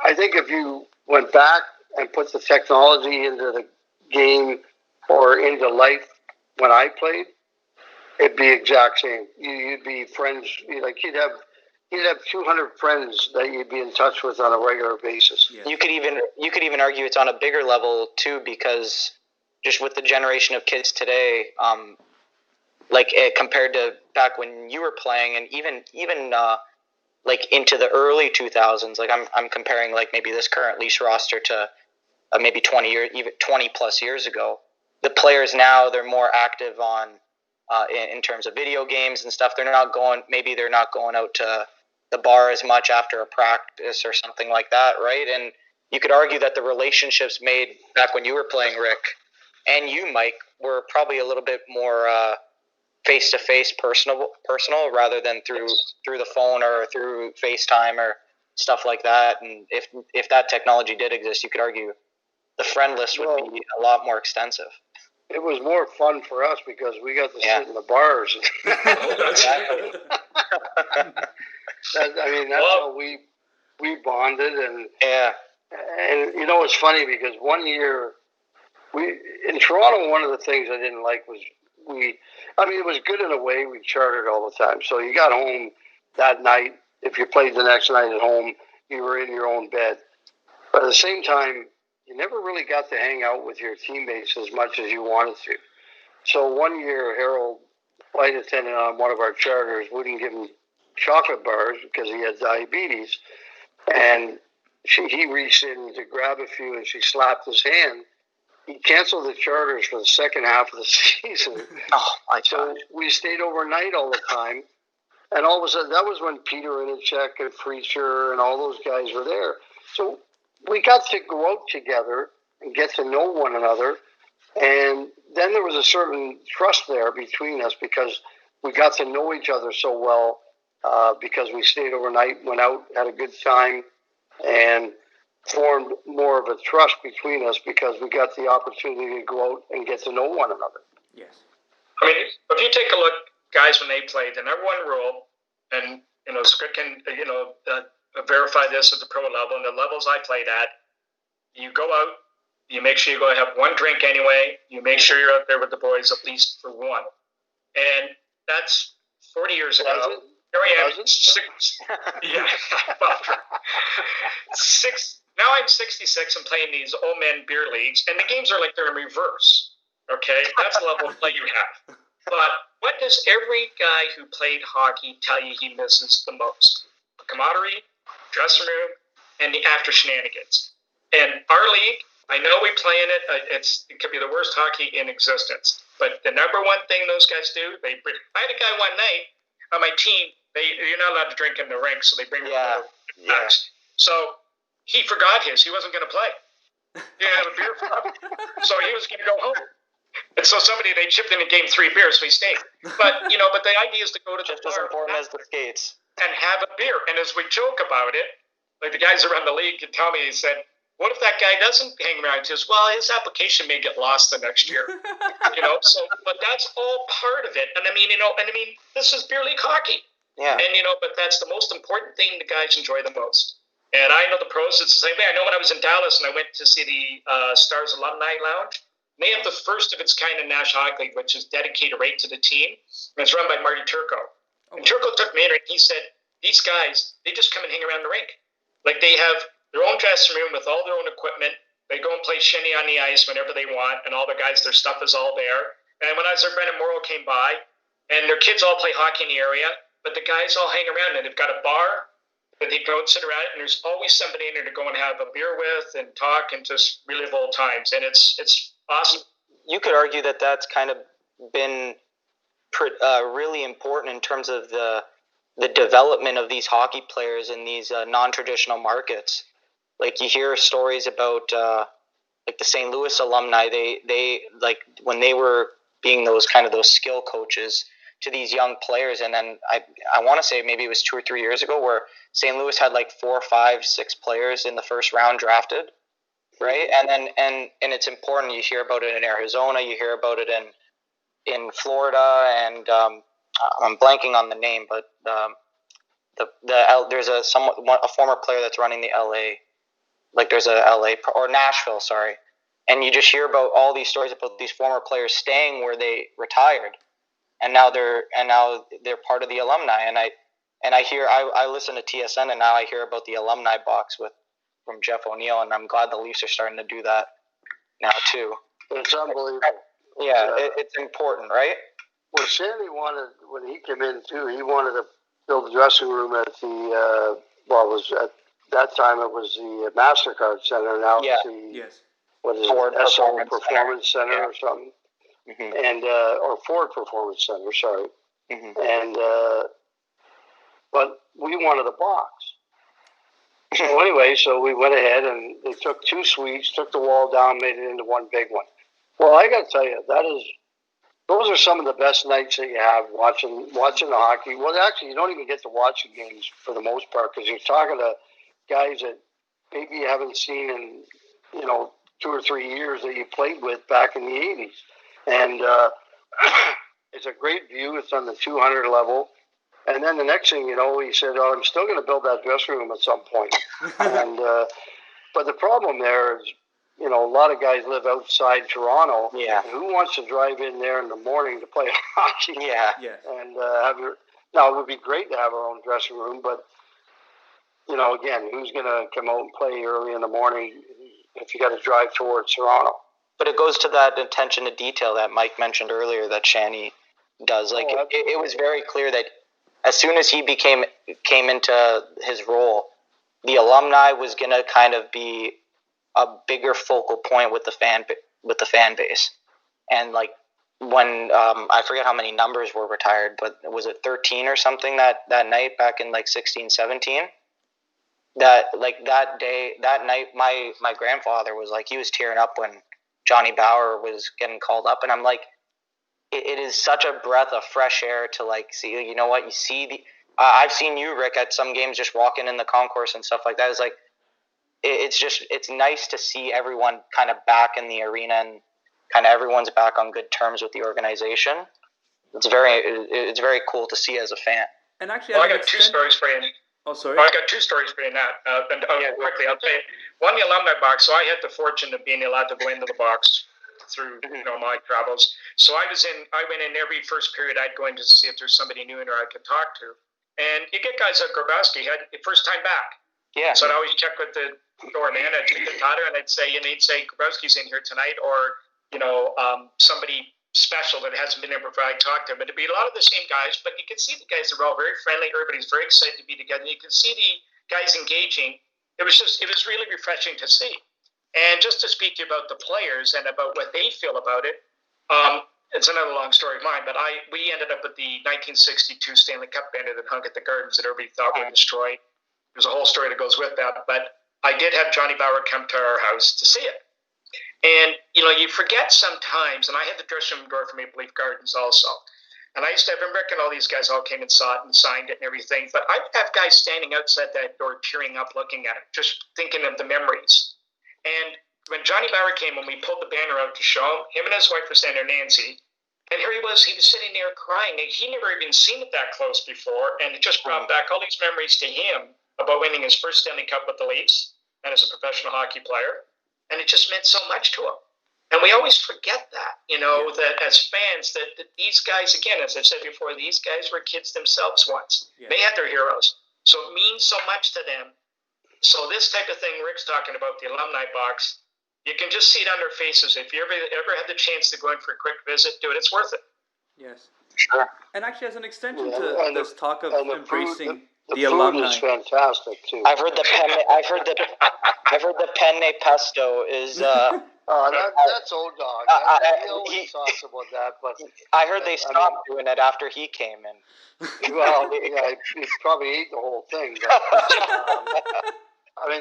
I think if you went back and put the technology into the game or into life when I played, it'd be exact same. You'd be friends. You'd have 200 friends that you'd be in touch with on a regular basis. Yeah. You could even argue it's on a bigger level too, because just with the generation of kids today, compared to back when you were playing, and even like into the early 2000s, like I'm comparing like maybe this current Leafs roster to maybe 20 plus years ago. The players now, they're more active on in terms of video games and stuff. They're not going out to the bar as much after a practice or something like that, right? And you could argue that the relationships made back when you were playing, Rick, and you, Mike, were probably a little bit more face-to-face personal rather than through the phone or through FaceTime or stuff like that. And if that technology did exist, you could argue the friend list would be a lot more extensive. It was more fun for us because we got to sit in the bars. Exactly. That's how we bonded. And it's funny because one year in Toronto, one of the things I didn't like was it was good in a way. We chartered all the time. So you got home that night. If you played the next night at home, you were in your own bed. But at the same time, you never really got to hang out with your teammates as much as you wanted to. So one year, Harold, flight attendant on one of our charters, wouldn't give him chocolate bars because he had diabetes. And he reached in to grab a few, and she slapped his hand. He canceled the charters for the second half of the season. So we stayed overnight all the time. And all of a sudden, that was when Peter Inachek and Freecher and all those guys were there. So we got to go out together and get to know one another. And then there was a certain trust there between us because we got to know each other so well because we stayed overnight, went out, had a good time, and formed more of a trust between us because we got the opportunity to go out and get to know one another. Yes. I mean, if you take a look, guys, when they played, the number one rule, and, Squid can, verify this at the pro level, and the levels I played at, you go out, you make sure you go have one drink anyway, you make sure you're out there with the boys at least for one. And that's 40 years ago. Here I am, now I'm 66 and playing these old men beer leagues, and the games are like they're in reverse. Okay? That's the level of play you have. But what does every guy who played hockey tell you he misses the most? The camaraderie, dressing room, and the after shenanigans. And our league, I know we play in it. It could be the worst hockey in existence. But the number one thing those guys do, I had a guy one night on my team. You're not allowed to drink in the rink, so they bring packs. So he forgot his. He wasn't going to play. He didn't have a beer for him. So he was going to go home. And so they chipped in and gave him 3 beers, so he stayed. But, but the idea is to go to the bar as important as the skates and have a beer. And as we joke about it, like the guys around the league could tell me, he said, what if that guy doesn't hang around to us? Well, his application may get lost the next year. But that's all part of it. And this is beer league hockey. Yeah. And, but that's the most important thing the guys enjoy the most. And I know the pros, it's the same way. I know when I was in Dallas and I went to see the Stars Alumni Lounge, they have the first of its kind in National Hockey League, which is dedicated right to the team. And it's run by Marty Turco. And Turco took me in and he said, these guys, they just come and hang around the rink. Like they have their own dressing room with all their own equipment. They go and play shinny on the ice whenever they want. And all the guys, their stuff is all there. And when I was there, Brendan Morrow came by and their kids all play hockey in the area. But the guys all hang around and they've got a bar that they go and sit around. And there's always somebody in there to go and have a beer with and talk and just relive old times. And it's awesome. You could argue that that's kind of been really important in terms of the development of these hockey players in these non-traditional markets. Like you hear stories about like the St. Louis alumni. They like when they were being those skill coaches to these young players, and then I want to say maybe it was 2 or 3 years ago where St. Louis had like 4, 5, 6 players in the first round drafted. Right, and it's important. You hear about it in Arizona. You hear about it in Florida, and I'm blanking on the name, but there's a former player that's running the LA, like there's a LA or Nashville, sorry, and you just hear about all these stories about these former players staying where they retired, and now they're part of the alumni, and I listen to TSN, and now I hear about the alumni box from Jeff O'Neill, and I'm glad the Leafs are starting to do that now too. It's unbelievable. Yeah, it's important, right? Well, Sandy wanted, when he came in too, he wanted to build a dressing room at the, at that time it was the MasterCard Center, now it's the, what is Ford it, SO Performance Center or something, and, or Ford Performance Center, sorry. And, but we wanted a box. So anyway, so we went ahead and they took 2 suites, took the wall down, made it into one big one. Well, I got to tell you, those are some of the best nights that you have watching the hockey. Well, actually, you don't even get to watch the games for the most part because you're talking to guys that maybe you haven't seen in 2 or 3 years that you played with back in the 80s, and it's a great view. It's on the 200 level. And then the next thing you know, he said, "Oh, I'm still going to build that dressing room at some point." And but the problem there is, a lot of guys live outside Toronto. Yeah. And who wants to drive in there in the morning to play hockey? Yeah. And now it would be great to have our own dressing room, but again, who's going to come out and play early in the morning if you got to drive towards Toronto? But it goes to that attention to detail that Mike mentioned earlier that Shanny does. Like it was very clear that as soon as he came into his role, the alumni was going to kind of be a bigger focal point with the fan base. And like when I forget how many numbers were retired, but was it 13 or something that night back in like 16, 17? That night, my grandfather was like, he was tearing up when Johnny Bauer was getting called up, and I'm like, it is such a breath of fresh air to like see. You know what? You see I've seen you, Rick, at some games just walking in the concourse and stuff like that. It's like it's nice to see everyone kind of back in the arena and kind of everyone's back on good terms with the organization. It's very cool to see as a fan. And actually, I got 2 stories for you. Oh, sorry. I got 2 stories for you in that. Quickly, I'll tell you. One, the alumni box. So I had the fortune of being allowed to go into the box through my travels. So I went in every first period. I'd go in to see if there's somebody new in there I could talk to. And you get guys like Grabowski had first time back. Yeah. So I'd always check with the doorman. I'd take the Tatter and I'd say, he'd say Grabowski's in here tonight, or somebody special that hasn't been there before I talk to him. But it'd be a lot of the same guys, but you can see the guys are all very friendly. Everybody's very excited to be together. You can see the guys engaging. It was really refreshing to see. And just to speak to you about the players and about what they feel about it, it's another long story of mine, but we ended up with the 1962 Stanley Cup banner that hung at the Gardens that everybody thought would destroy. There's a whole story that goes with that, but I did have Johnny Bauer come to our house to see it. And, you forget sometimes, and I had the dressing room door for Maple Leaf Gardens also, and I used to have Rick and all these guys all came and saw it and signed it and everything, but I would have guys standing outside that door tearing up looking at it, just thinking of the memories. And when Johnny Bauer came, when we pulled the banner out to show him and his wife were standing there, Nancy, and here he was sitting there crying. And he never even seen it that close before, and it just brought back all these memories to him about winning his first Stanley Cup with the Leafs and as a professional hockey player. And it just meant so much to him. And we always forget that, that as fans, that these guys, again, as I've said before, these guys were kids themselves once. Yeah. They had their heroes. So it means so much to them. So this type of thing Rick's talking about, the alumni box, you can just see it on their faces. If you ever had the chance to go in for a quick visit, do it. It's worth it. Yes. Sure. And actually, as an extension to this talk of embracing the food alumni, is fantastic too. I've heard the penne pesto is. That's old dog. He always talks about that, but I heard they stopped doing it after he came in. Well, yeah, he probably ate the whole thing. But,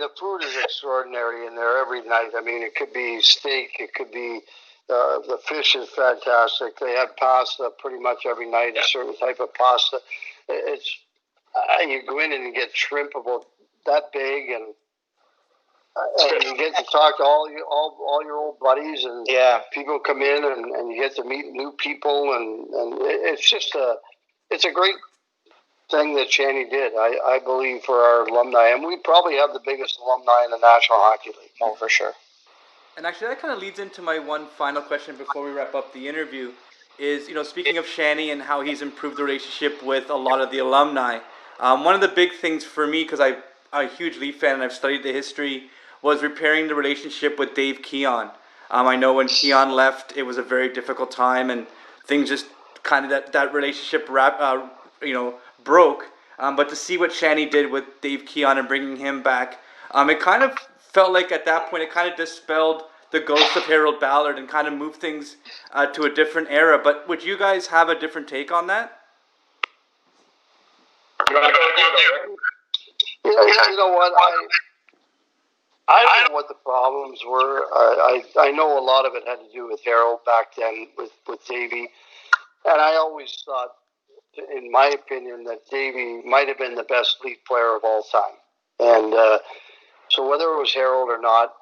the food is extraordinary in there every night. It could be steak, it could be the fish is fantastic. They have pasta pretty much every night, a certain type of pasta. It's you go in and you get shrimp about that big, and you get to talk to all your old buddies, and people come in and you get to meet new people, and it's just it's a great thing that Shanny did, I believe, for our alumni, and we probably have the biggest alumni in the National Hockey League. Oh, for sure. And actually, that kind of leads into my one final question before we wrap up the interview. Is speaking of Shanny and how he's improved the relationship with a lot of the alumni. One of the big things for me, because I'm a huge Leaf fan and I've studied the history, was repairing the relationship with Dave Keon. I know when Keon left, it was a very difficult time, and things just kind of that relationship broke. But to see what Shanny did with Dave Keon and bringing him back, it kind of felt like at that point it kind of dispelled the ghost of Harold Ballard and kind of moved things to a different era. But would you guys have a different take on that? You want to go with you, Yeah, you know what? I don't know what the problems were. I know a lot of it had to do with Harold back then with Davey. And I always thought, in my opinion, that Davey might have been the best lead player of all time. And so whether it was Harold or not,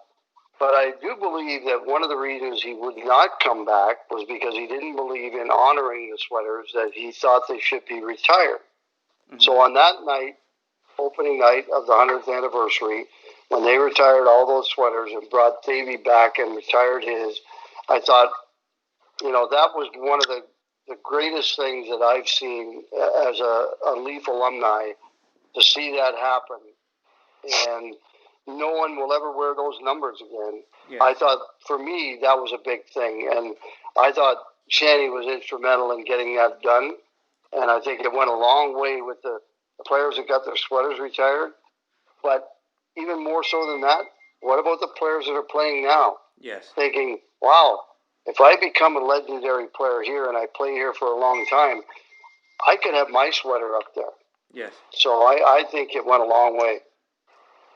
but I do believe that one of the reasons he would not come back was because he didn't believe in honoring the sweaters, that he thought they should be retired. Mm-hmm. So on that night, opening night of the 100th anniversary, when they retired all those sweaters and brought Davey back and retired his, I thought, that was one of the greatest things that I've seen as a Leaf alumni, to see that happen. And no one will ever wear those numbers again. Yeah. I thought, for me, that was a big thing. And I thought Shanny was instrumental in getting that done. And I think it went a long way with the players that got their sweaters retired. But even more so than that, what about the players that are playing now? Yes. Thinking, wow, if I become a legendary player here and I play here for a long time, I could have my sweater up there. Yes. So I think it went a long way.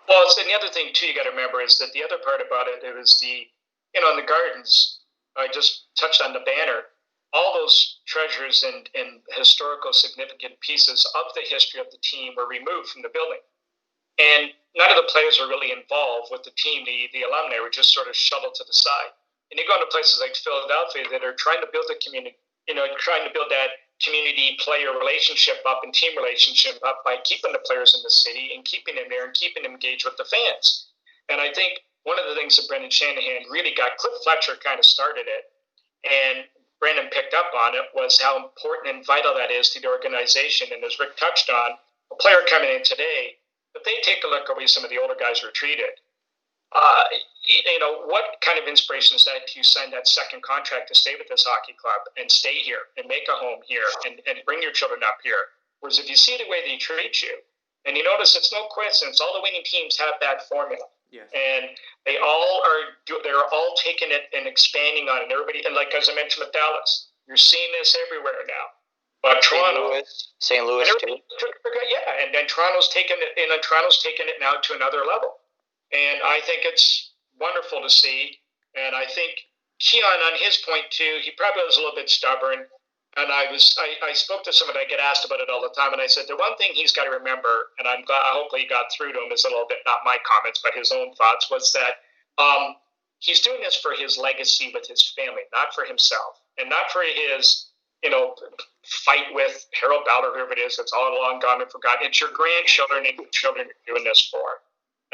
Well, and the other thing, too, you got to remember is that the other part about it was in the gardens, I just touched on the banner, all those treasures and historical significant pieces of the history of the team were removed from the building. And none of the players were really involved with the team. The alumni were just sort of shuttled to the side. And you go into places like Philadelphia that are trying to build a community, trying to build that community player relationship up and team relationship up by keeping the players in the city and keeping them there and keeping them engaged with the fans. And I think one of the things that Brendan Shanahan really got, Cliff Fletcher kind of started it, and Brendan picked up on it, was how important and vital that is to the organization. And as Rick touched on, a player coming in today, if they take a look at the way some of the older guys were treated, what kind of inspiration is that to sign that second contract to stay with this hockey club and stay here and make a home here and bring your children up here? Whereas if you see the way they treat you, and you notice it's no coincidence, all the winning teams have that formula. Yes. And they're all taking it and expanding on it. Everybody, and like as I mentioned with Dallas, you're seeing this everywhere now. But Toronto, St. Louis too. Yeah, and then Toronto's taken it, and Toronto's taken it now to another level. And I think it's wonderful to see. And I think Keon, on his point too, he probably was a little bit stubborn. And I spoke to somebody, I get asked about it all the time, and I said the one thing he's got to remember, and I'm glad, hopefully he got through to him, is a little bit not my comments, but his own thoughts, was that he's doing this for his legacy with his family, not for himself, and not for his fight with Harold Ballard, whoever it is, that's all long gone and forgotten. It's your grandchildren and your children you're doing this for.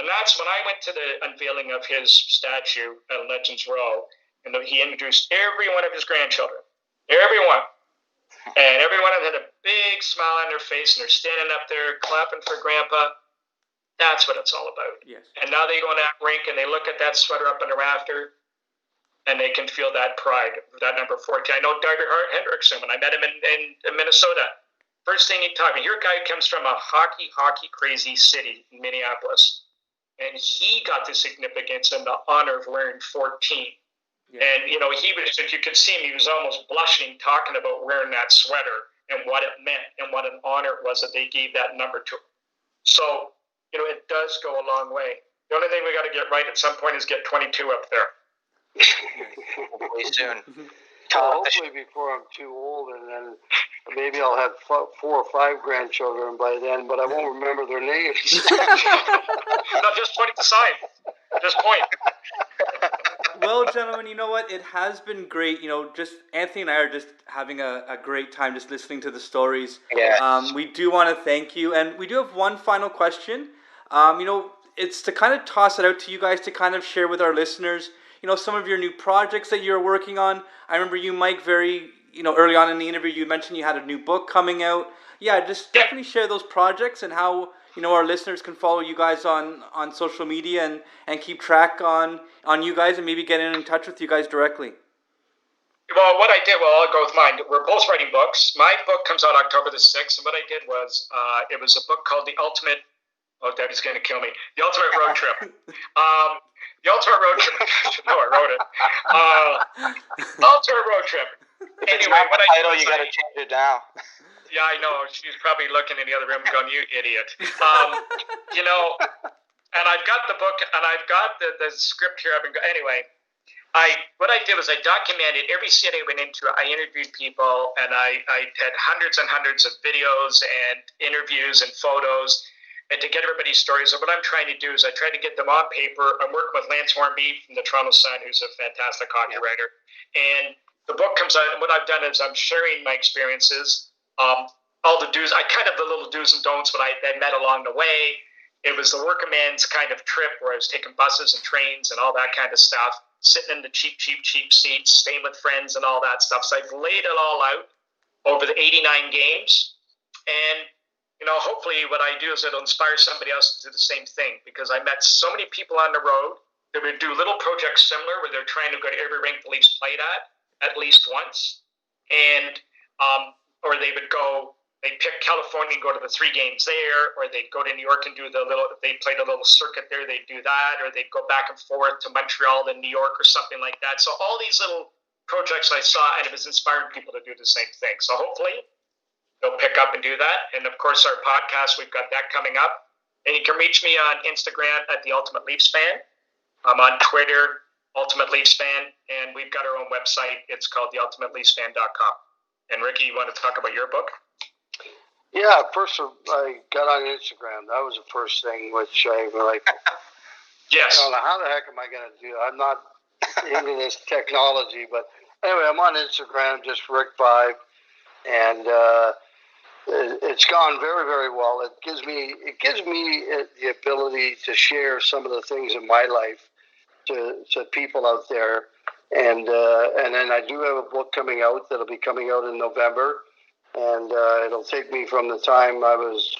And that's when I went to the unveiling of his statue at Legends Row, and he introduced every one of his grandchildren. Everyone. And every one of them had a big smile on their face, and they're standing up there clapping for Grandpa. That's what it's all about. Yes. And now they go in that rink, and they look at that sweater up in the rafter, and they can feel that pride, that number 14. I know Doug Hendrickson, when I met him in Minnesota, first thing he taught me, your guy comes from a hockey crazy city in Minneapolis, and he got the significance and the honor of wearing 14. Yeah. And, he was, if you could see him, he was almost blushing talking about wearing that sweater and what it meant and what an honor it was that they gave that number to him. So, it does go a long way. The only thing we got to get right at some point is get 22 up there. Hopefully soon. Hopefully before I'm too old, and then maybe I'll have 4 or 5 grandchildren by then, but I won't remember their names. No, just point at the sign. Just point. Well, gentlemen, you know what? It has been great. Just Anthony and I are just having a great time just listening to the stories. Yeah. We do want to thank you, and we do have one final question. It's to kind of toss it out to you guys to kind of share with our listeners, some of your new projects that you're working on. I remember you, Mike, very, early on in the interview, you mentioned you had a new book coming out. Yeah, just definitely share those projects and how, our listeners can follow you guys on social media and keep track on you guys and maybe get in touch with you guys directly. Well, what I did, I'll go with mine. We're both writing books. My book comes out October the 6th, and what I did was, it was a book called The Ultimate, Debbie's going to kill me, The Ultimate Road Trip. The Ultimate Road Trip. No, I wrote it. Ultimate Road Trip. Anyway, what I title, you got to change it now. Yeah, I know. She's probably looking in the other room going, you idiot. And I've got the book and I've got the script here. Anyway, what I did was I documented every city I went into. I interviewed people and I had hundreds and hundreds of videos and interviews and photos and to get everybody's stories. And what I'm trying to do is I try to get them on paper. I'm working with Lance Hornby from the Toronto Sun, who's a fantastic hockey writer. And the book comes out, and what I've done is I'm sharing my experiences, all the do's, the little do's and don'ts, what I met along the way. It was the working man's kind of trip where I was taking buses and trains and all that kind of stuff, sitting in the cheap seats, staying with friends and all that stuff. So I've laid it all out over the 89 games. And, hopefully what I do is it'll inspire somebody else to do the same thing, because I met so many people on the road that would do little projects similar where they're trying to go to every rink the Leafs played at least once. And, or they would go, they'd pick California and go to the 3 games there, or they'd go to New York and do they played a little circuit there, they'd do that, or they'd go back and forth to Montreal and New York or something like that. So all these little projects I saw, and it was inspiring people to do the same thing. So hopefully they'll pick up and do that. And of course, our podcast, we've got that coming up. And you can reach me on Instagram at The Ultimate Leafs Fan. I'm on Twitter, Ultimate Leafs Fan, and we've got our own website. It's called theultimateleafsfan.com. And Ricky, you want to talk about your book? Yeah, first I got on Instagram. That was the first thing, which I like. Yes. I don't know how the heck am I going to do. I'm not into this technology, but anyway, I'm on Instagram, just Rick Vaive, and it's gone very, very well. It gives me the ability to share some of the things in my life to people out there, and then I do have a book coming out that'll be coming out in November, and it'll take me from the time I was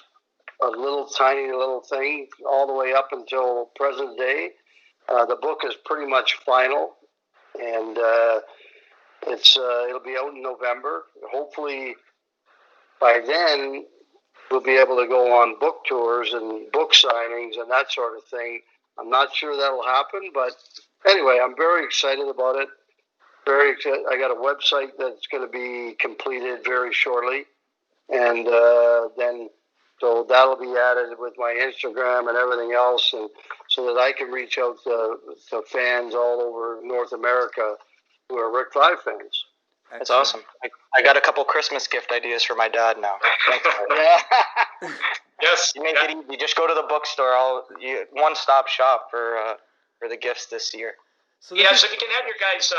a little tiny little thing all the way up until present day. The book is pretty much final, and it'll be out in November. Hopefully, by then, we'll be able to go on book tours and book signings and that sort of thing. I'm not sure that'll happen, but anyway, I'm very excited about it. Very excited. I got a website that's going to be completed very shortly, and so that'll be added with my Instagram and everything else, and so that I can reach out to fans all over North America who are Rick Vaive fans. That's awesome. I got a couple Christmas gift ideas for my dad now. Thanks. Yes. You make it easy. Just go to the bookstore. One-stop shop for the gifts this year. So if you can have your guys,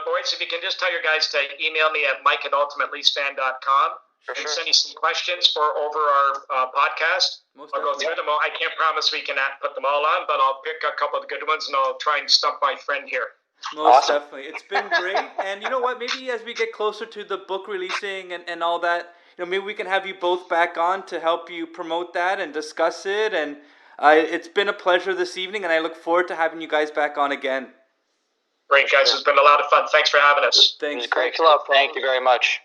boys, if you can just tell your guys to email me at mike@ultimateleafsfan.com and send you some questions over our podcast. I'll go through them all. I can't promise we can put them all on, but I'll pick a couple of the good ones and I'll try and stump my friend here. Most definitely. It's been great. And you know what? Maybe as we get closer to the book releasing and all that, maybe we can have you both back on to help you promote that and discuss it. And it's been a pleasure this evening, and I look forward to having you guys back on again. Great, guys. It's been a lot of fun. Thanks for having us. Thanks. Thanks a lot. Thank you very much.